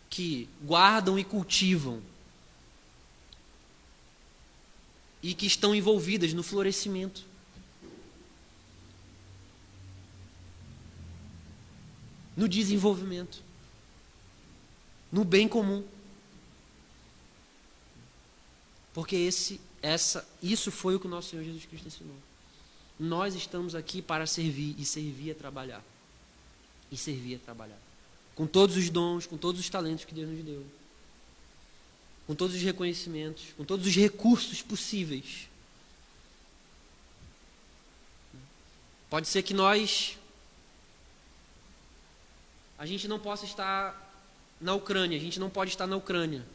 que guardam e cultivam e que estão envolvidas no florescimento. No desenvolvimento. No bem comum. Porque isso foi o que o nosso Senhor Jesus Cristo ensinou. Nós estamos aqui para servir, e servir é trabalhar. E servir é trabalhar. Com todos os dons, com todos os talentos que Deus nos deu. Com todos os reconhecimentos, com todos os recursos possíveis. Pode ser que a gente não possa estar na Ucrânia, a gente não pode estar na Ucrânia,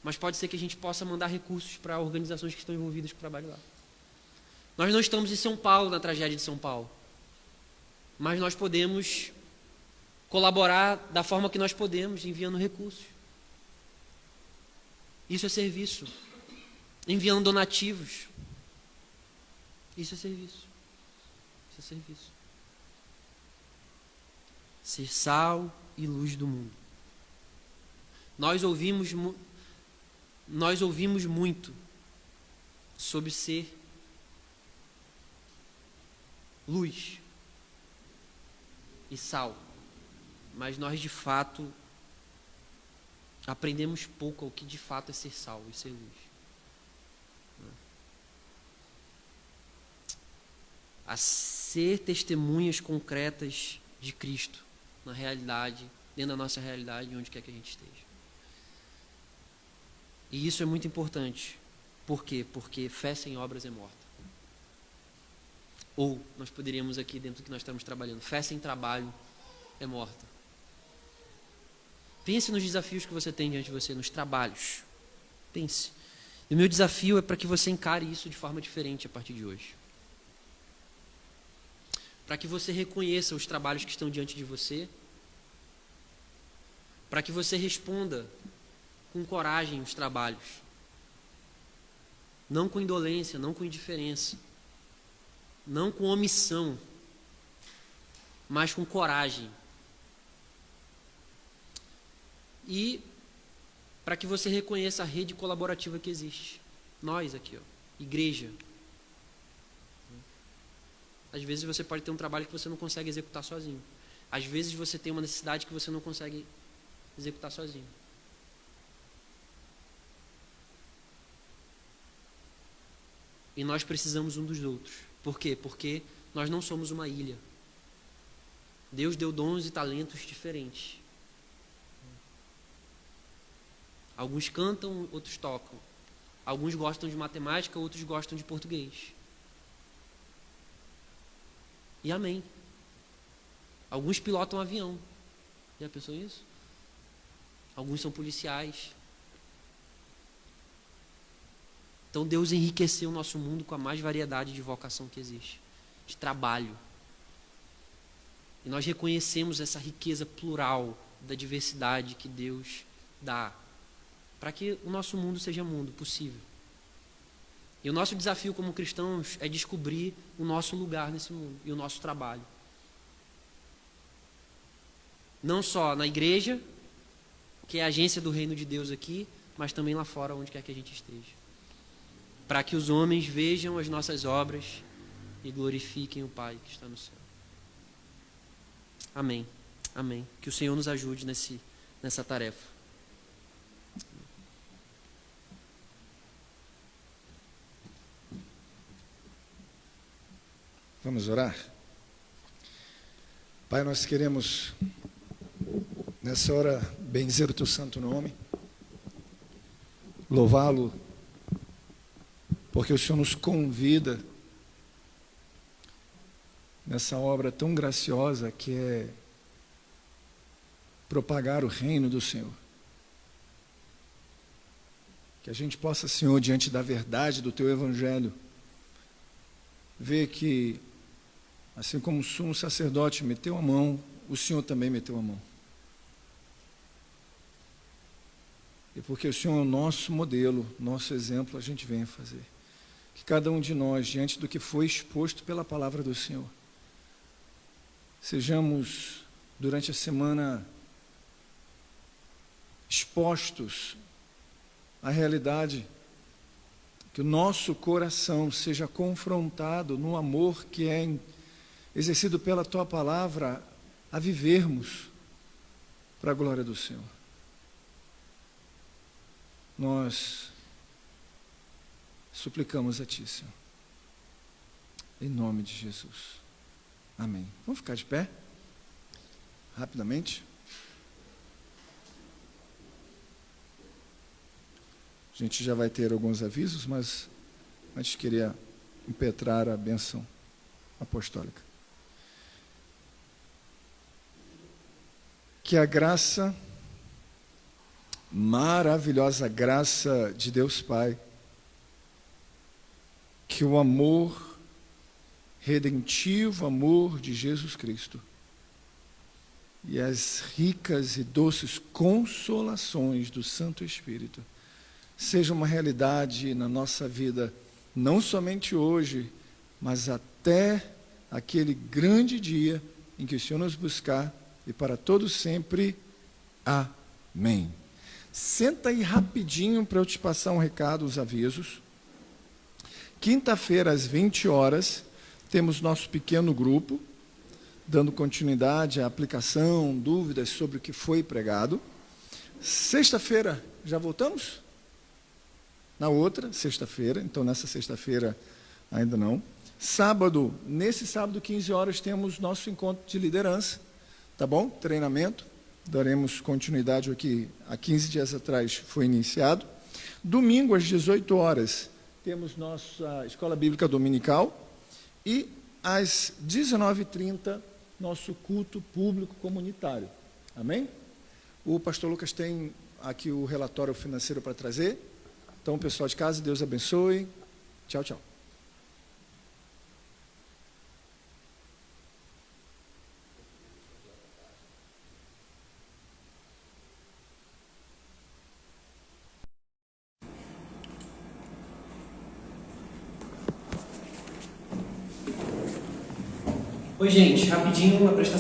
mas pode ser que a gente possa mandar recursos para organizações que estão envolvidas com o trabalho lá. Nós não estamos em São Paulo, na tragédia de São Paulo, mas nós podemos colaborar da forma que nós podemos, enviando recursos. Isso é serviço. Enviando donativos. Isso é serviço. Isso é serviço. Ser sal e luz do mundo. Nós ouvimos muito sobre ser luz e sal, mas nós de fato aprendemos pouco ao que de fato é ser sal e ser luz. A ser testemunhas concretas de Cristo na realidade, dentro da nossa realidade, onde quer que a gente esteja. E isso é muito importante. Por quê? Porque fé sem obras é morta. Ou nós poderíamos aqui, dentro do que nós estamos trabalhando, fé sem trabalho é morta. Pense nos desafios que você tem diante de você, nos trabalhos. Pense. E o meu desafio é para que você encare isso de forma diferente a partir de hoje. Para que você reconheça os trabalhos que estão diante de você. Para que você responda com coragem os trabalhos. Não com indolência, não com indiferença. Não com omissão. Mas com coragem. E para que você reconheça a rede colaborativa que existe. Nós aqui, igreja. Às vezes você pode ter um trabalho que você não consegue executar sozinho. Às vezes você tem uma necessidade que você não consegue executar sozinho. E nós precisamos um dos outros. Por quê? Porque nós não somos uma ilha. Deus deu dons e talentos diferentes. Alguns cantam, outros tocam. Alguns gostam de matemática, outros gostam de português. E amém. Alguns pilotam avião. Já pensou nisso? Alguns são policiais. Então Deus enriqueceu o nosso mundo com a mais variedade de vocação que existe. De trabalho. E nós reconhecemos essa riqueza plural da diversidade que Deus dá. Para que o nosso mundo seja mundo possível. E o nosso desafio como cristãos é descobrir o nosso lugar nesse mundo e o nosso trabalho. Não só na igreja, que é a agência do reino de Deus aqui, mas também lá fora, onde quer que a gente esteja. Para que os homens vejam as nossas obras e glorifiquem o Pai que está no céu. Amém. Amém. Que o Senhor nos ajude nessa tarefa. Vamos orar? Pai, nós queremos, nessa hora, benzer o Teu santo nome, louvá-lo, porque o Senhor nos convida nessa obra tão graciosa que é propagar o reino do Senhor. Que a gente possa, Senhor, diante da verdade do Teu Evangelho, ver que, assim como o sumo sacerdote meteu a mão, o Senhor também meteu a mão. E porque o Senhor é o nosso modelo, nosso exemplo, a gente vem a fazer. Que cada um de nós, diante do que foi exposto pela palavra do Senhor, sejamos, durante a semana, expostos à realidade, que o nosso coração seja confrontado no amor que é exercido pela Tua palavra, a vivermos para a glória do Senhor. Nós suplicamos a Ti, Senhor, em nome de Jesus. Amém. Vamos ficar de pé? Rapidamente. A gente já vai ter alguns avisos, mas antes queria impetrar a bênção apostólica. Que a graça, maravilhosa graça de Deus Pai, que o amor redentivo, amor de Jesus Cristo e as ricas e doces consolações do Santo Espírito seja uma realidade na nossa vida, não somente hoje, mas até aquele grande dia em que o Senhor nos buscar e para todos sempre. Amém. Senta aí rapidinho para eu te passar um recado, os avisos. Quinta-feira, às 20 horas, temos nosso pequeno grupo, dando continuidade à aplicação, dúvidas sobre o que foi pregado. Sexta-feira, já voltamos? Na outra sexta-feira, então nessa sexta-feira ainda não. Sábado, nesse sábado, 15 horas, temos nosso encontro de liderança, tá bom? Treinamento, daremos continuidade ao que há 15 dias atrás foi iniciado. Domingo, às 18 horas, temos nossa Escola Bíblica Dominical e às 19h30, nosso culto público comunitário. Amém? O pastor Lucas tem aqui o relatório financeiro para trazer. Então, pessoal de casa, Deus abençoe. Tchau, tchau. Oi, gente, rapidinho, a prestação